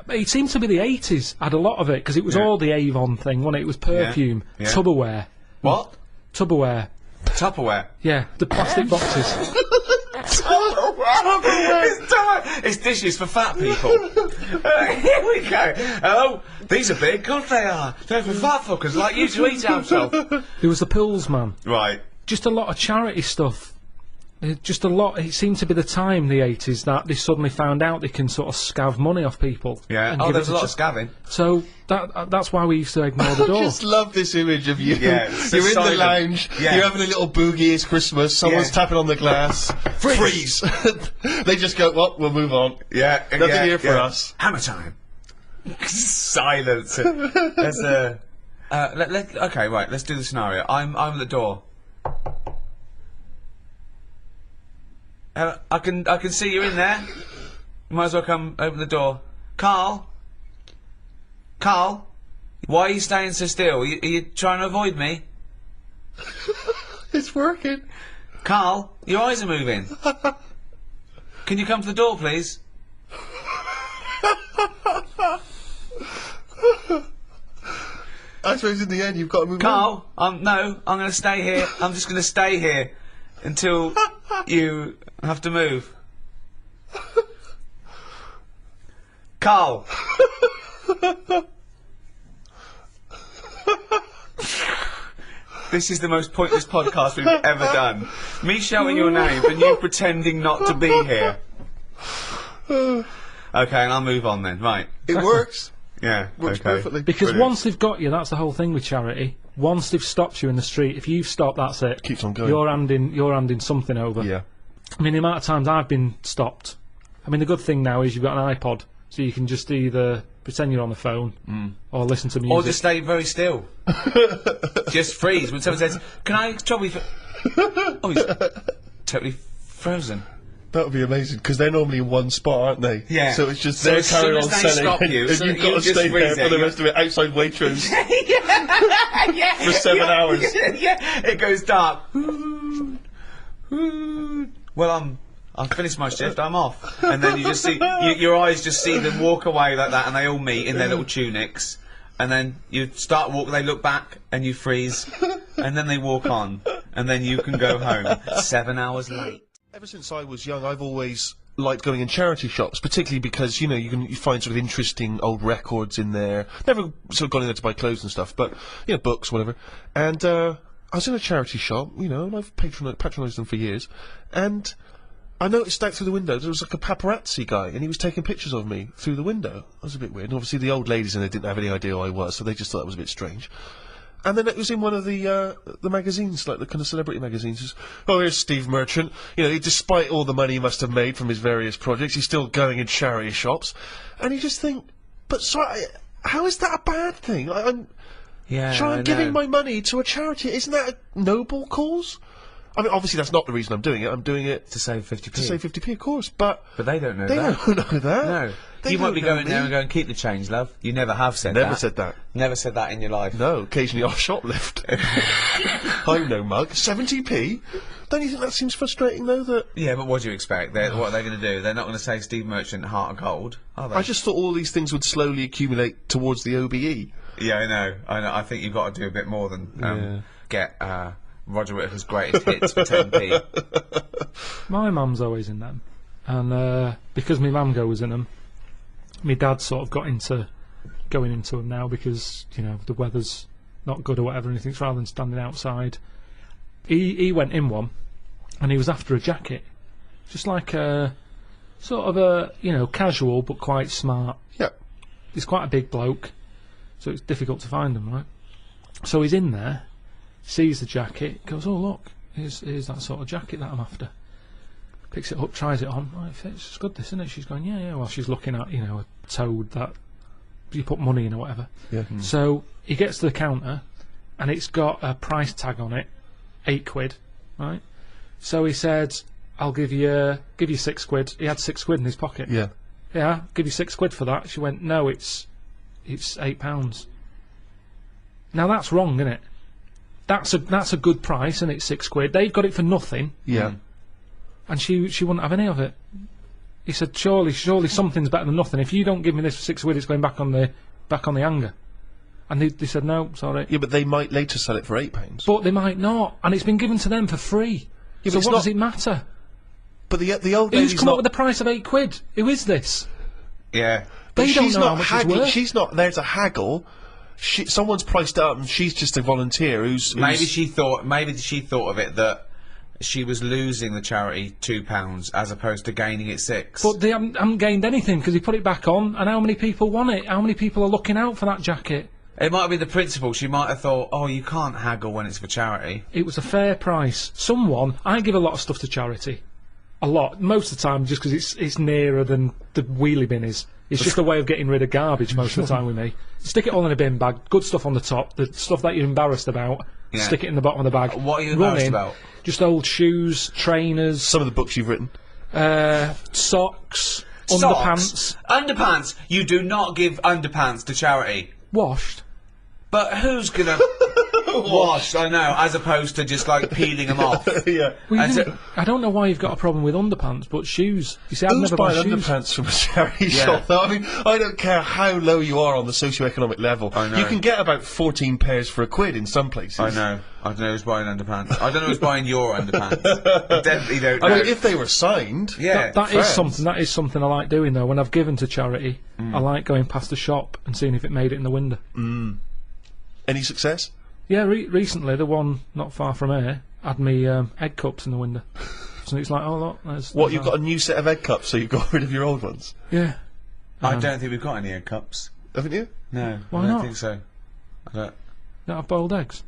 It seemed to be the 80s had a lot of it, because it was Yeah. all the Avon thing, wasn't it? It was perfume, Yeah. Tupperware. What? Tupperware. Tupperware. Yeah, the plastic boxes. It's dishes for fat people. Here we go. Oh, these are big. God, they are. They're for fat fuckers like you to eat out of. There was the Pools man. Right. Just a lot of charity stuff. Just a lot. It seemed to be the time, the 80s, that they suddenly found out they can sort of scav money off people. Yeah. and Oh, give there's it a to lot of scavving. So that's why we used to ignore the I door. just love this image of you. Yeah, it's You're in silent. the lounge, Yeah. you're having a little boogie, it's Christmas, someone's Yeah. tapping on the glass. Freeze! They just go, well, we'll move on. Yeah. Nothing here for us. Hammer time. Silence. There's a. Okay, right. Let's do the scenario. I'm at the door. I can see you in there. You might as well come open the door. Karl, why are you staying so still? Are you trying to avoid me? It's working. Karl, your eyes are moving. Can you come to the door, please? I suppose in the end you've got to move on. Karl, no, I'm going to stay here. I'm just going to stay here until you have to move. Karl. This is the most pointless podcast we've ever done. Me shouting your name and you pretending not to be here. Okay, and I'll move on then. Right. It works. Yeah. Works okay. perfectly. Because Brilliant. once they've got you, that's the whole thing with charity. Once they've stopped you in the street, if you've stopped, that's it. Keeps on going. You're handing something over. Yeah. I mean, the amount of times I've been stopped. I mean, the good thing now is you've got an iPod, so you can just either pretend you're on the phone or listen to music. Or just stay very still. Just freeze when someone says, "Can I trouble you for?" Oh, he's totally frozen. That would be amazing, because they're normally in one spot, aren't they? Yeah. So it's just So they're as soon carrying as on they selling, stop and, you, and so you've you got to just stay there freeze for the it, rest of it, outside Waitrose. Yeah. For 7 hours. Yeah, it goes dark. Well, I've finished my shift. I'm off, and then you just see your eyes just see them walk away like that, and they all meet in their little tunics, and then you start walk. They look back, and you freeze, and then they walk on, and then you can go home 7 hours late. Ever since I was young, I've always liked going in charity shops, particularly because, you know, you find sort of interesting old records in there. Never sort of gone in there to buy clothes and stuff, but, you know, books, whatever. And, I was in a charity shop, you know, and I've patronised them for years, and I noticed out through the window there was like a paparazzi guy, and he was taking pictures of me through the window. That was a bit weird. And obviously the old ladies in there didn't have any idea who I was, so they just thought that was a bit strange. And then it was in one of the magazines, like the kind of celebrity magazines. Just, oh, here's Steve Merchant. You know, despite all the money he must have made from his various projects, he's still going in charity shops. And you just think, but sorry, how is that a bad thing? I'm giving my money to a charity. Isn't that a noble cause? I mean, obviously that's not the reason I'm doing it. I'm doing it to save 50p. To save 50p, of course. But they don't know they that. Don't know that. No. They You might be don't know going there me. and going, keep the change, love. You never have said that. Never said that. Never said that in your life. No, occasionally I'll shoplift. I'm no mug. 70p? Don't you think that seems frustrating, though, that... Yeah, but what do you expect? What are they going to do? They're not going to say Steve Merchant Heart of Gold, are they? I just thought all these things would slowly accumulate towards the OBE. Yeah, I know. I think you've got to do a bit more than get Roger Whittaker's greatest hits for 10p. My mum's always in them, and because my mum goes in them, my dad sort of got into going into them now because, you know, the weather's not good or whatever, and he thinks rather than standing outside, he went in one, and he was after a jacket, just like a sort of a, you know, casual but quite smart. Yeah. He's quite a big bloke, so it's difficult to find them, right? So he's in there, sees the jacket, goes, oh look, here's that sort of jacket that I'm after. Picks it up, tries it on. Right, it fits. It's good, this, isn't it? She's going, yeah. While she's looking at, you know, a toad that you put money in or whatever. Yeah. So he gets to the counter, and it's got a price tag on it, £8, right? So he said, I'll give you £6. He had £6 in his pocket. Yeah. Yeah, I'll give you £6 for that. She went, no, it's £8. Now that's wrong, isn't it? That's a good price, and it's £6. They've got it for nothing. Yeah. And she wouldn't have any of it. He said, surely something's better than nothing. If you don't give me this for £6, it's going back on the hanger. And they said, no, sorry. Yeah, but they might later sell it for £8. But they might not, and it's been given to them for free. Yeah, so but what does it matter? But the old Who's lady's come not... up with the price of £8? Who is this? Yeah. They don't know how much it's haggling. worth. She's not there to haggle. Someone's priced it up, and she's just a volunteer who's... Maybe she thought of it that she was losing the charity £2 as opposed to gaining it £6. But they haven't gained anything because he put it back on, and how many people want it? How many people are looking out for that jacket? It might have been the principle. She might have thought, oh, you can't haggle when it's for charity. It was a fair price. I give a lot of stuff to charity. A lot. Most of the time, just because it's nearer than the wheelie bin is. It's just a way of getting rid of garbage most of the time with me. Stick it all in a bin bag, good stuff on the top, the stuff that you're embarrassed about, stick it in the bottom of the bag. What are you embarrassed about? Just old shoes, trainers. Some of the books you've written. Socks, underpants. Underpants! You do not give underpants to charity. Washed. But who's gonna wash? I know, as opposed to just like peeling them off. Yeah. Well, I don't know why you've got a problem with underpants, but shoes. You see, I've Who's never bought buying shoes. underpants from a charity shop, though? I mean, I don't care how low you are on the socio-economic level. I know. You can get about 14 pairs for £1 in some places. I know. I don't know who's buying underpants. I don't know who's buying your underpants. I definitely don't know. I mean, if they were signed... Yeah. That is something I like doing, though. When I've given to charity, I like going past the shop and seeing if it made it in the window. Any success? Yeah, recently, the one not far from here had me egg cups in the window. So it's like, oh, look, there's... You've got a new set of egg cups, so you've got rid of your old ones? Yeah. I don't think we've got any egg cups. Haven't you? No. Why I don't not? think so. I don't... Don't have boiled eggs.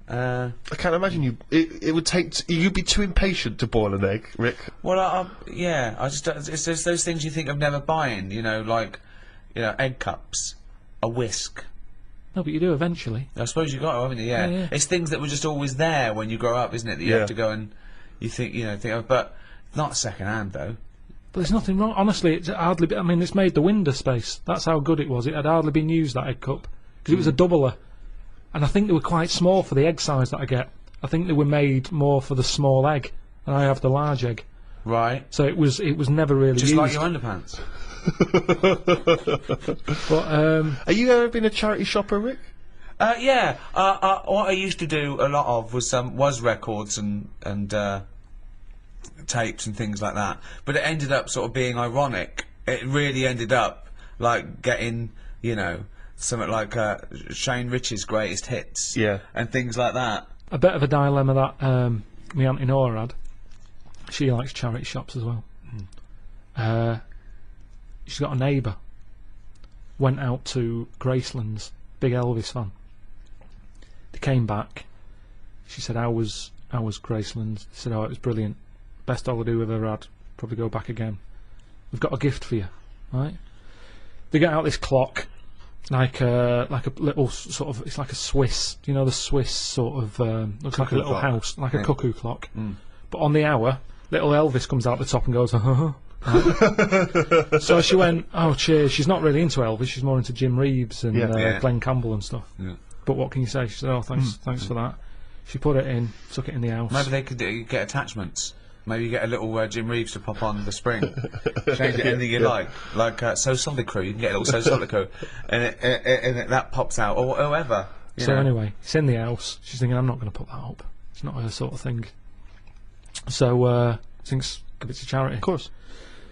I can't imagine you... It would take... You'd be too impatient to boil an egg, Rick. Well, yeah, I just... It's just those things you think of never buying, you know, like, you know, egg cups, a whisk. No, but you do eventually. I suppose you got to, haven't you? Yeah. Yeah. It's things that were just always there when you grow up, isn't it? That you have to go and you think of, but not second hand though. But there's nothing wrong. Honestly, it's hardly. I mean, it's made the window space. That's how good it was. It had hardly been used, that egg cup, because it was a doubler, and I think they were quite small for the egg size that I get. I think they were made more for the small egg, and I have the large egg. Right. So it was never really Just used. like your underpants. But Are you ever been a charity shopper, Rick? Yeah. What I used to do a lot of was records and tapes and things like that. But it ended up sort of being ironic. It really ended up like getting, you know, something like Shane Rich's greatest hits. Yeah. And things like that. a bit of a dilemma that my Auntie Nora had. She likes charity shops as well. She's got a neighbour. Went out to Graceland's, big Elvis fan. They came back. She said, how was Graceland? They said, oh, it was brilliant. Best holiday we've ever had. Probably go back again. We've got a gift for you, right? They get out this clock, like a little sort of, it's like a Swiss, you know, the Swiss sort of, looks like a little house, like a cuckoo clock. But on the hour, little Elvis comes out the top and goes, So she went, oh, cheers. She's not really into Elvis, she's more into Jim Reeves and Glenn Campbell and stuff. But what can you say? She said, oh, thanks for that. She put it in, took it in the house. Maybe they could get attachments. Maybe you get a little Jim Reeves to pop on the spring. Change it anything you like So Solid Crew. You can get a little So Solid Crew, and that pops out, or whatever. So anyway, it's in the house. She's thinking, I'm not going to put that up. It's not her sort of thing. So thinks, give it to charity. Of course.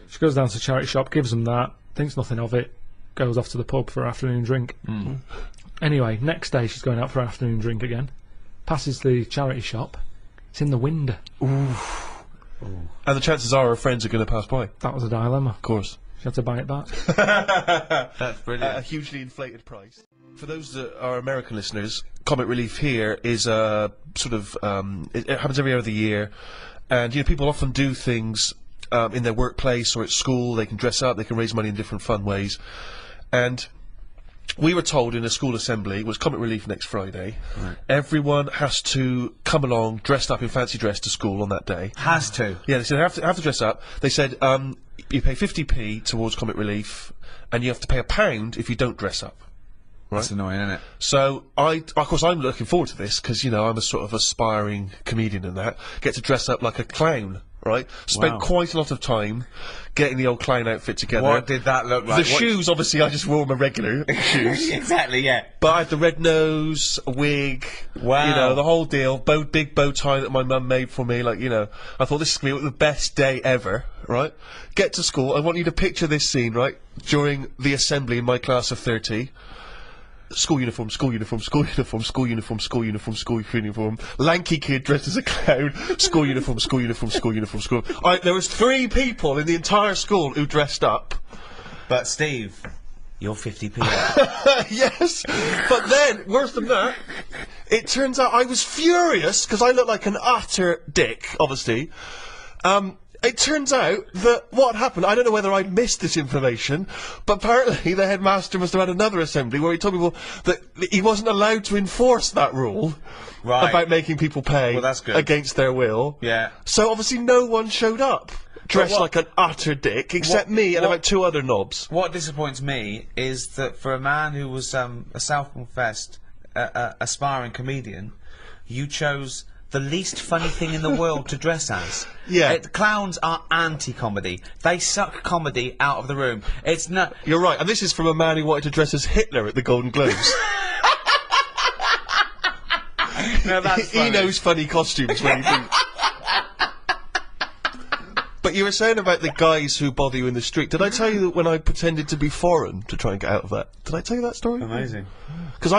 She goes down to the charity shop, gives them that, thinks nothing of it, goes off to the pub for afternoon drink. Anyway, next day she's going out for afternoon drink again. Passes the charity shop. It's in the window. And the chances are her friends are going to pass by. That was a dilemma. Of course. She had to buy it back. That's brilliant. At a hugely inflated price. For those that are American listeners, Comic Relief here is a sort of, it happens every other year, and people often do things in their workplace or at school. They can dress up, they can raise money in different fun ways, and we were told in a school assembly, it was Comic Relief next Friday, everyone has to come along dressed up in fancy dress to school on that day. Has to. Yeah, they said have to dress up. They said you pay 50p towards Comic Relief, and you have to pay £1 if you don't dress up. Right? That's annoying, isn't it? So of course, I'm looking forward to this because I'm a sort of aspiring comedian and that. Get to dress up like a clown, right? Spent quite a lot of time getting the old clown outfit together. What did that look like? The shoes, obviously, I just wore my regular shoes. Exactly, yeah. But I had the red nose, a wig, the whole deal. Big bow tie that my mum made for me. I thought this is going to be the best day ever, right? Get to school. I want you to picture this scene, right? During the assembly in my class of 30. School uniform, school uniform, school uniform, school uniform, school uniform, school uniform. Lanky kid dressed as a clown. School uniform, school uniform, school uniform, school. There was 3 people in the entire school who dressed up. But Steve, you're 50p. Yes, but then worse than that, it turns out I was furious because I looked like an utter dick. Obviously, it turns out that what happened, I don't know whether I missed this information, but apparently the headmaster must have had another assembly where he told people that he wasn't allowed to enforce that rule about making people pay against their will. Yeah. So obviously no one showed up dressed like an utter dick except me and about 2 other knobs. What disappoints me is that for a man who was a self-confessed aspiring comedian, you chose the least funny thing in the world to dress as. Yeah. Clowns are anti-comedy. They suck comedy out of the room. It's not... You're right, and this is from a man who wanted to dress as Hitler at the Golden Globes. No, that's funny. He knows funny costumes when he thinks... But you were saying about the guys who bother you in the street. Did I tell you that when I pretended to be foreign to try and get out of that? Did I tell you that story? Amazing. Because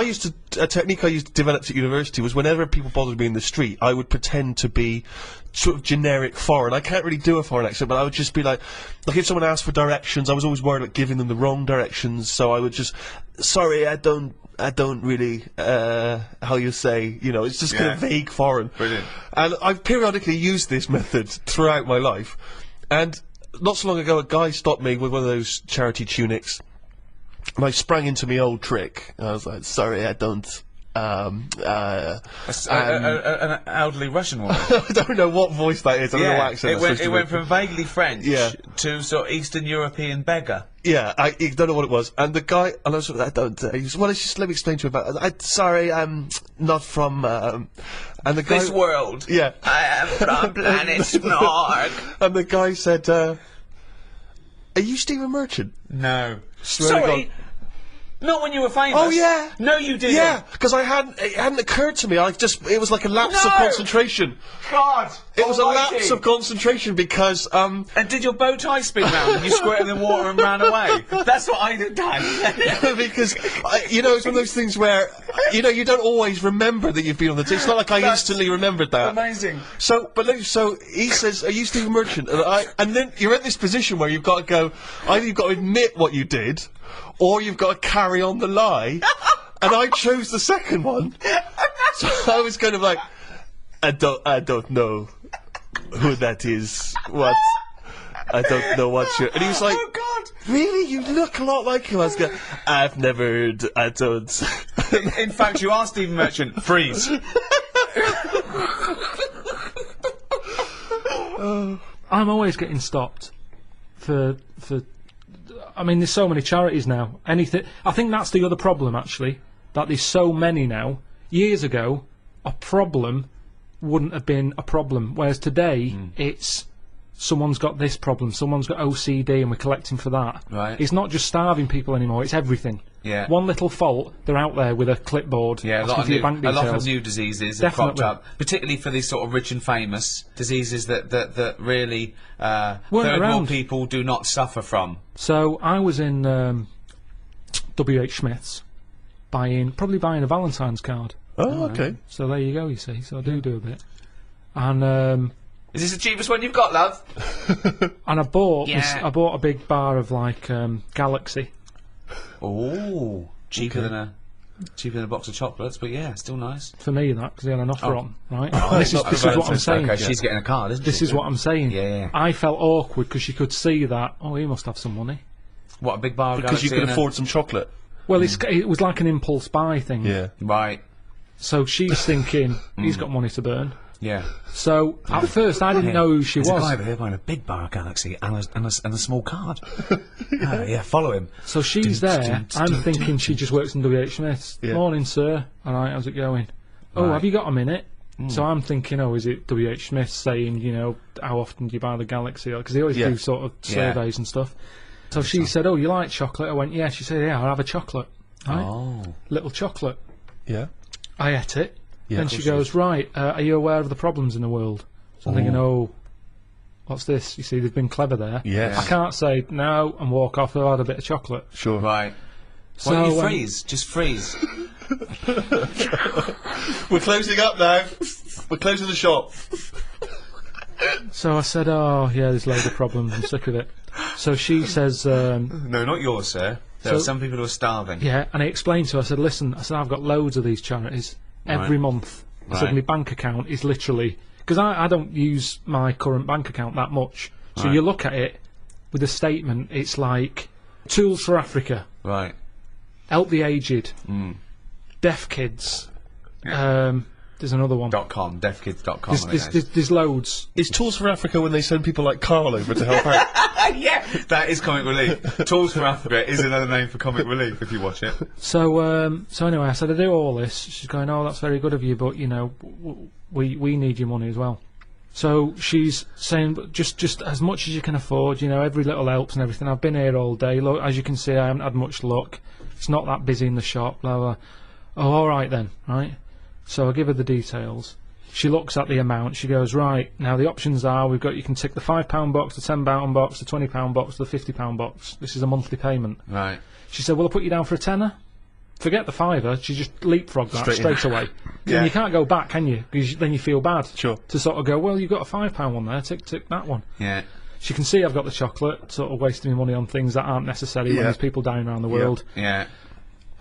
a technique I used to develop at university was whenever people bothered me in the street, I would pretend to be sort of generic foreign. I can't really do a foreign accent, but I would just be like if someone asked for directions, I was always worried about giving them the wrong directions, so I would just, sorry, I don't really, how you say, it's just kind of vague foreign. Brilliant. And I've periodically used this method throughout my life, and not so long ago a guy stopped me with one of those charity tunics, and I sprang into my old trick. I was like, sorry, I don't, an elderly Russian woman. I don't know what voice that is, I don't know what accent it went from vaguely French to sort of Eastern European beggar. Yeah, I don't know what it was. And the guy, and I was like, he was, well, just let me explain to you about it. Sorry, I'm not from, and the guy... This world. Yeah. I am from planet Snorg. And the guy said, are you Stephen Merchant? No. Swear to God. Not when you were famous. Oh yeah. No, you didn't. Yeah, because it hadn't occurred to me. It was like a lapse of concentration. God. It was a lapse of concentration because And did your bow tie spin round and you squirted in the water and ran away? That's what I'd have done. Because it's one of those things where you don't always remember that you've been on the. It's not like I instantly remembered that. Amazing. So he says, "Are you Stephen Merchant?" And then you're in this position where you've got to go. Either you've got to admit what you did, or you've got to carry on the lie. And I chose the second one. So I was kind of like, I don't know who that is. What? I don't know what you're... And he was like, Oh, God! really? You look a lot like him. I was going, I've never heard, I don't... In fact, you are Stephen Merchant. Freeze. I'm always getting stopped for. I mean, there's so many charities now. Anything. I think that's the other problem, actually, that there's so many now. Years ago, a problem wouldn't have been a problem, whereas today it's someone's got this problem, someone's got OCD, and we're collecting for that. Right. It's not just starving people anymore; it's everything. Yeah. One little fault, they're out there with a clipboard Yeah, asking for your bank a details. lot of new diseases have Definitely. cropped up, particularly for these sort of rich and famous diseases that really Weren't third world around. people do not suffer from. So I was in W.H. Smith's probably buying a Valentine's card. Oh, okay. So there you go, you see. So I do a bit. And Is this the cheapest one you've got, love? I bought Yeah. I bought a big bar of like Galaxy. Oh, cheaper than a box of chocolates, but yeah, still nice. For me, that, because they had an offer on, right? it's this not is for what I'm Valentine's Day, saying. Okay, she's getting a card, isn't she? This is what I'm saying. Yeah. I felt awkward because she could see that, oh, he must have some money. What, a big bar of Because you Galaxy could and a- afford some chocolate. Well, it was like an impulse buy thing. Yeah. Right, So she's thinking, he's got money to burn. yeah. So at first I didn't know who she There's a was. guy over here buying a big bar of Galaxy and a small card. Yeah, follow him. So she's there. I'm thinking she just works in W.H. Smith's. Yeah. Morning, sir. All right, how's it going? Oh, Right. have you got a minute? So I'm thinking, oh, is it W.H. Smith saying, you know, how often do you buy the Galaxy? Because they always Yeah. do sort of Yeah. surveys and stuff. So she said, oh, you like chocolate? I went, yeah. She said, yeah, I'll have a chocolate. Right? Oh. Little chocolate. Yeah. I ate it. Yeah, Then of she course you goes, right, are you aware of the problems in the world? So I'm thinking, oh, what's this? You see, they've been clever there. Yes. I can't say no and walk off without a bit of chocolate. Sure. Right. So, Why don't you freeze? Just freeze. We're closing up now. We're closing the shop. So I said, oh, yeah, there's loads of problems. I'm sick of it. So she says, No, not yours, sir. There are So- some people who are starving. yeah, and I explained to her, I said, listen, I said, I've got loads of these charities every Right. month. I said, Right. my bank account is literally, because I don't use my current bank account that much. So Right. you look at it with a statement, it's like, Tools for Africa, Right. Help the Aged, Mm. Deaf Kids, there's another one. .com, deafkids.com. There's loads. Is Tools for Africa when they send people like Karl over to help out? Yeah, that is Comic Relief. Tools for Africa is another name for Comic Relief if you watch it. So anyway, I said, I do all this. She's going, oh, that's very good of you, but, you know, we need your money as well. So she's saying, just as much as you can afford, you know, every little helps and everything. I've been here all day. Look, as you can see, I haven't had much luck. It's not that busy in the shop, blah, blah. Oh, all right then, right? So I give her the details. She looks at the amount. She goes, right, now the options are, you can tick the £5 box, the £10 box, the £20 box, the £50 box. This is a monthly payment. Right. She said, well, I'll put you down for a tenner. Forget the fiver. She just leapfrogged that straight away. Yeah. And you can't go back, can you? Because then you feel bad. Sure. To sort of go, well, you've got a £5 one there. Tick that one. Yeah. She can see I've got the chocolate, sort of wasting my money on things that aren't necessary when Yeah. there's people dying around the world. Yeah.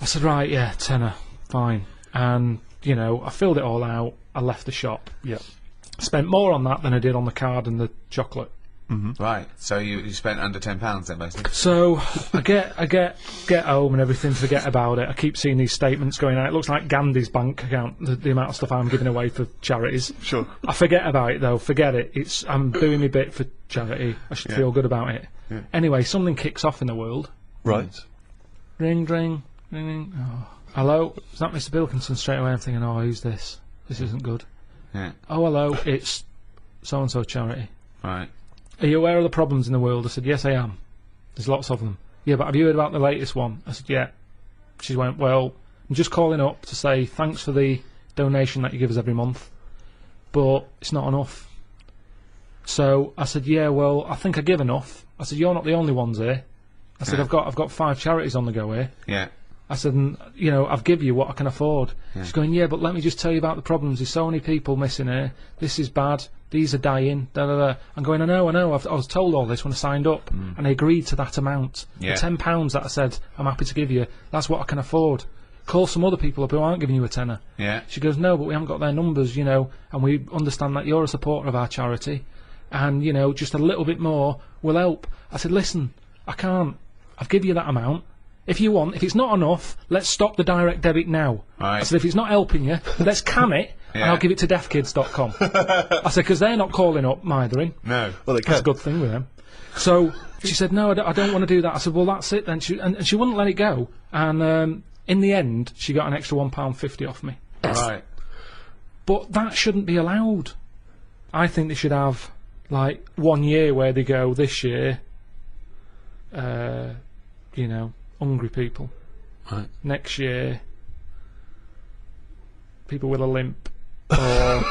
I said, right, yeah, tenner, fine. And, you know, I filled it all out. I left the shop. Yeah. Spent more on that than I did on the card and the chocolate. Right. So you spent under £10 then, basically. So I get home and everything, forget about it. I keep seeing these statements going out. It looks like Gandhi's bank account, the amount of stuff I'm giving away for charities. Sure. I forget about it though, forget it. I'm doing my bit for charity. I should feel good about it. Yeah. Anyway, something kicks off in the world. Right. Ring, ring, ring, ring. Oh. Hello? Is that Mr. Pilkington? Straight away I'm thinking, oh, who's this? This isn't good. Yeah. Oh, hello, it's so-and-so charity. Right. Are you aware of the problems in the world? I said, yes, I am. There's lots of them. Yeah, but have you heard about the latest one? I said, yeah. She went, well, I'm just calling up to say thanks for the donation that you give us every month, but it's not enough. So I said, yeah, well, I think I give enough. I said, you're not the only ones here. I said, Yeah. I've got 5 charities on the go here. Yeah. I said, and, you know, I've give you what I can afford. She's going, yeah, but let me just tell you about the problems. There's so many people missing here. This is bad. These are dying. Da, da, da. I'm going, I know. I was told all this when I signed up, and I agreed to that amount. Yeah. The £10 that I said I'm happy to give you, that's what I can afford. call some other people up who aren't giving you a tenner. Yeah. She goes, no, but we haven't got their numbers, you know, and we understand that you're a supporter of our charity, and, you know, just a little bit more will help. I said, listen, I can't. I've given you that amount. If you want, if it's not enough, let's stop the direct debit now. Right. I said, if it's not helping you, let's cam it, and I'll give it to deafkids.com. I said, because they're not calling up mithering. No. Well, they That's can. a good thing with them. So she said, no, I don't want to do that. I said, well, that's it then. And she wouldn't let it go. And in the end, she got an extra £1.50 off me. Right. But that shouldn't be allowed. I think they should have, like, 1 year where they go, this year, you know, hungry people. Right. Next year, people with a limp. Or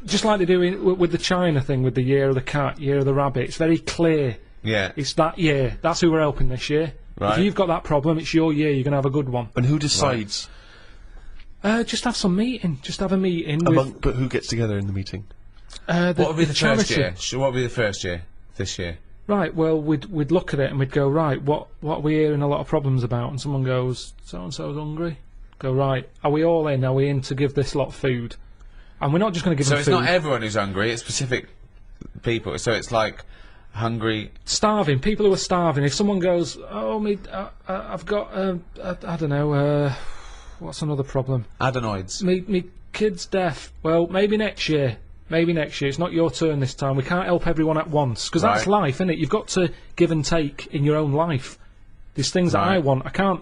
just like they do with the China thing, with the year of the cat, year of the rabbit. It's very clear. Yeah. It's that year. That's who we're helping this year. Right. If you've got that problem, it's your year. You're going to have a good one. And who decides? Just have some meeting. Just have a meeting But who gets together in the meeting? with What would be the first charity. year? What would be the first year? This year? Right, well, we'd look at it and we'd go, right, what are we hearing a lot of problems about? And someone goes, so-and-so's hungry. Go, right, are we all in? Are we in to give this lot food? And we're not just going to give So them it's food. not everyone who's hungry, it's specific people. So it's like hungry... Starving, people who are starving. If someone goes, oh, I've got, I don't know, what's another problem? Adenoids. Me kid's deaf. Well, maybe next year. Maybe next year. It's not your turn this time. We can't help everyone at once. Because that's Right. life, isn't it? You've got to give and take in your own life. There's things that I Right. want. I can't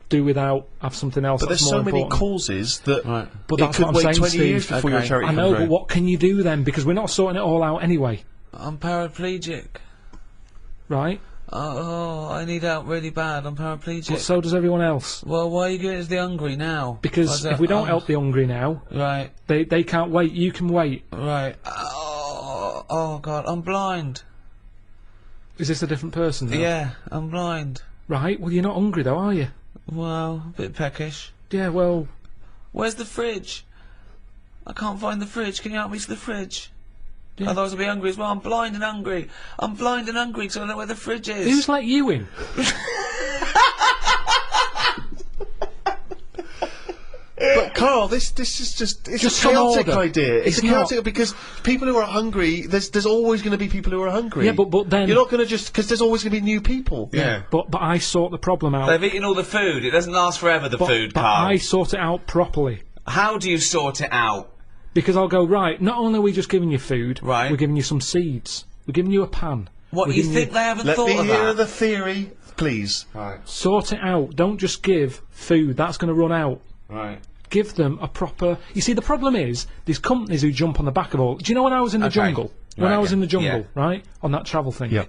do without, have something else But that's there's more so many important. causes that Right. But it that's could what I'm wait saying, 20 Steve. years before your Okay. charity I comes know, but round. what can you do then? Because we're not sorting it all out anyway, I'm paraplegic. right? Oh, I need help really bad. I'm paraplegic. But so does everyone else. Well, why are you giving us the hungry now? Because if we don't help the hungry now, Right, they can't wait. You can wait. right. Oh, God, I'm blind. Is this a different person now? Yeah, I'm blind. Right, well, you're not hungry though, are you? Well, a bit peckish. Yeah, well, Where's the fridge? I can't find the fridge. Can you help me to the fridge? Yeah. Otherwise I'll be hungry as well. I'm blind and hungry. I'm blind and hungry because I don't know where the fridge is. who's let you in? But Carl, this is just—it's Just a some chaotic order. idea. It's It's a chaotic because people who are hungry, there's always going to be people who are hungry. Yeah, but then... You're not going to just because there's always going to be new people. Yeah. But I sort the problem out. They've eaten all the food. It doesn't last forever, the food, but Carl. I sort it out properly. How do you sort it out? Because I'll go, right, not only are we just giving you food, Right. we're giving you some seeds. We're giving you a pan. What, We're you giving think they haven't Let thought me of hear that? the theory, please. Right, Sort it out. Don't just give food. That's going to run out. right. Give them a proper... You see, the problem is, there's companies who jump on the back of all... Do you know when I was in the Okay. jungle? When Right, I was yeah. in the jungle, Yeah. right? On that travel thing. Yeah.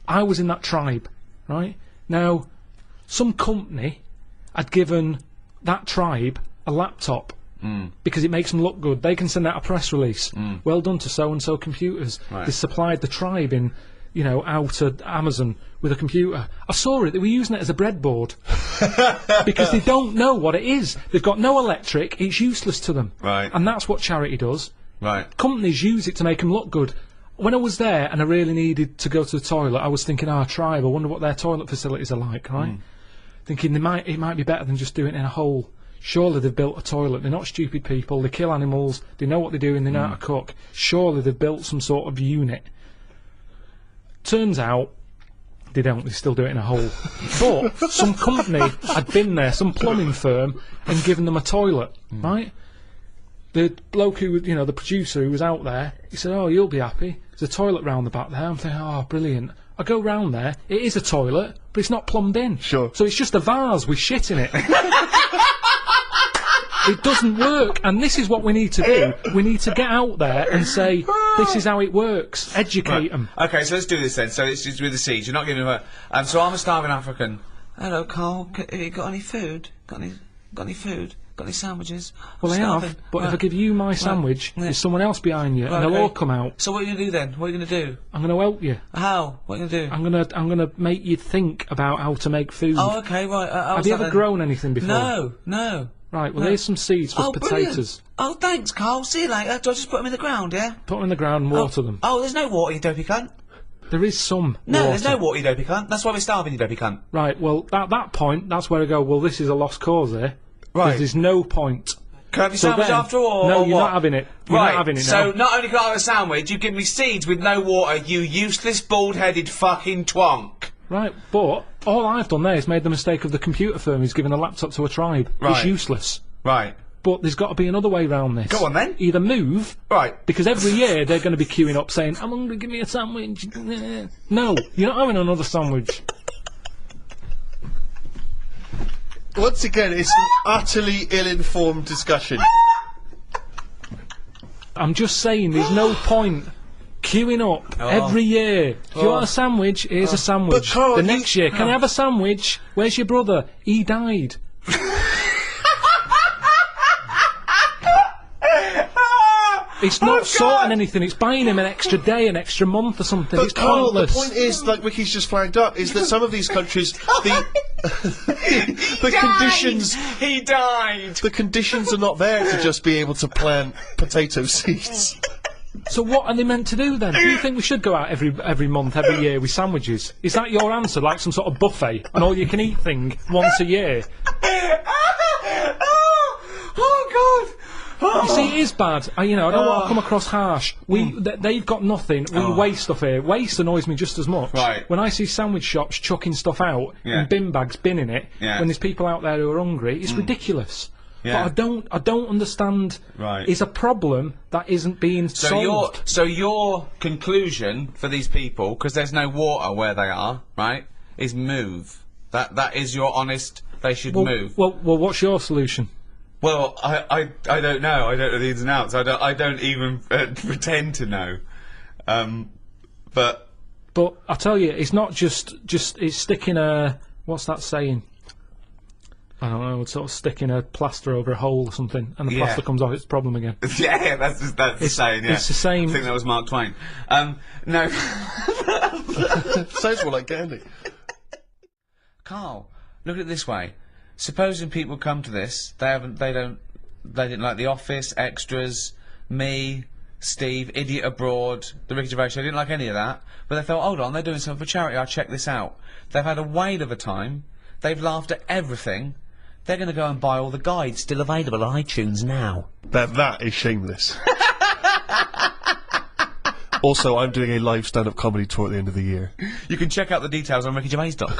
I was in that tribe, right? Now, some company had given that tribe a laptop because it makes them look good. They can send out a press release. Well done to so-and-so computers. Right. They supplied the tribe in, you know, out at Amazon with a computer. I saw it. They were using it as a breadboard because they don't know what it is. They've got no electric. It's useless to them. Right. And that's what charity does. Right. Companies use it to make them look good. When I was there and I really needed to go to the toilet, I was thinking, our tribe, I wonder what their toilet facilities are like, right? Thinking it might be better than just doing it in a hole. Surely they've built a toilet. They're not stupid people. They kill animals. They know what they're doing. They know how to cook. Surely they've built some sort of unit. Turns out they don't. They still do it in a hole. But some company had been there, some plumbing firm, and given them a toilet, right? The bloke who, you know, the producer who was out there, he said, oh, you'll be happy. There's a toilet round the back there. I'm thinking, oh, brilliant. I go round there. It is a toilet, but it's not plumbed in. Sure. So it's just a vase with shit in it. It doesn't work, and this is what we need to do. We need to get out there and say, this is how it works. Educate them. Okay, so let's do this then. So it's just with the seeds. You're not giving them a... so I'm a starving African. Hello, Carl. Have you got any food? Got any food? Got any sandwiches? Well, I Starving. have, but if I Right. give you my sandwich, Yeah. there's someone else behind you, Right, and they'll okay. all come out. So what are you going to do then? What are you going to do? I'm going to help you. How? What are you going to do? I'm gonna make you think about how to make food. Oh, okay, right. Have you ever grown anything before? No. Right, well, No. here's some seeds for Brilliant. potatoes. Oh, thanks, Carl. See you later. Do I just put them in the ground, yeah? Put them in the ground and water them. Oh, there's no water, you dopey cunt. There is some No, water. there's no water, you dopey cunt. That's why we're starving, you dopey cunt. Right, well, at that point, that's where I go, well, this is a lost cause here. Right. There's no point. Can I have your So sandwich then- after all? No, or you're what? not having it. You're right, not having it so now. not only can I have a sandwich, you give me seeds with no water, you useless, bald-headed fucking twonk. Right, but all I've done there is made the mistake of the computer firm who's given a laptop to a tribe. Right. It's useless. Right. But there's got to be another way round this. Go on, then. Either move, Right. because every year they're going to be queuing up saying, I'm hungry, give me a sandwich. No, you're not having another sandwich. Once again, it's an utterly ill-informed discussion. I'm just saying, there's no point queuing up every year. If you want a sandwich, here's a sandwich. But Carl, the next year, can I have a sandwich? Where's your brother? He died. It's not sorting anything, it's buying him an extra day, an extra month or something. But It's Carl, the pointless. point is, like Ricky's just flagged up, is that some of these countries, the conditions, He died! the conditions are not there to just be able to plant potato seeds. So what are they meant to do then? Do you think we should go out every month, every year with sandwiches? Is that your answer, like some sort of buffet, an all-you-can-eat thing once a year? Oh, God! You see, it is bad. I don't want to come across harsh. They've got nothing. We waste stuff here. Waste annoys me just as much. Right. When I see sandwich shops chucking stuff out Yeah. and bin bags binning it, Yeah. when there's people out there who are hungry, it's ridiculous. Yeah. But I don't understand. Right. It's a problem that isn't being solved. So your conclusion for these people, because there's no water where they are, right, is move. That is your honest. They should move. Well, what's your solution? Well, I don't know. I don't know the ins and outs. I don't even pretend to know. But I tell you, it's not just it's sticking a, what's that saying? I don't know, it's sort of sticking a plaster over a hole or something, and the Yeah. plaster comes off, it's a problem again. yeah, that's the saying. Yeah, it's the same- I think that was Mark Twain. No, Sounds more like Gandhi. Carl, look at it this way. Supposing people come to this, they didn't like The Office, Extras, me, Steve, Idiot Abroad, The Ricky Gervais Show. They didn't like any of that, but they thought, hold on, they're doing something for charity. I'll check this out. They've had a whale of a time. They've laughed at everything. They're going to go and buy all the guides, still available on iTunes now. That is shameless. Also, I'm doing a live stand-up comedy tour at the end of the year. You can check out the details on rickygervais.com.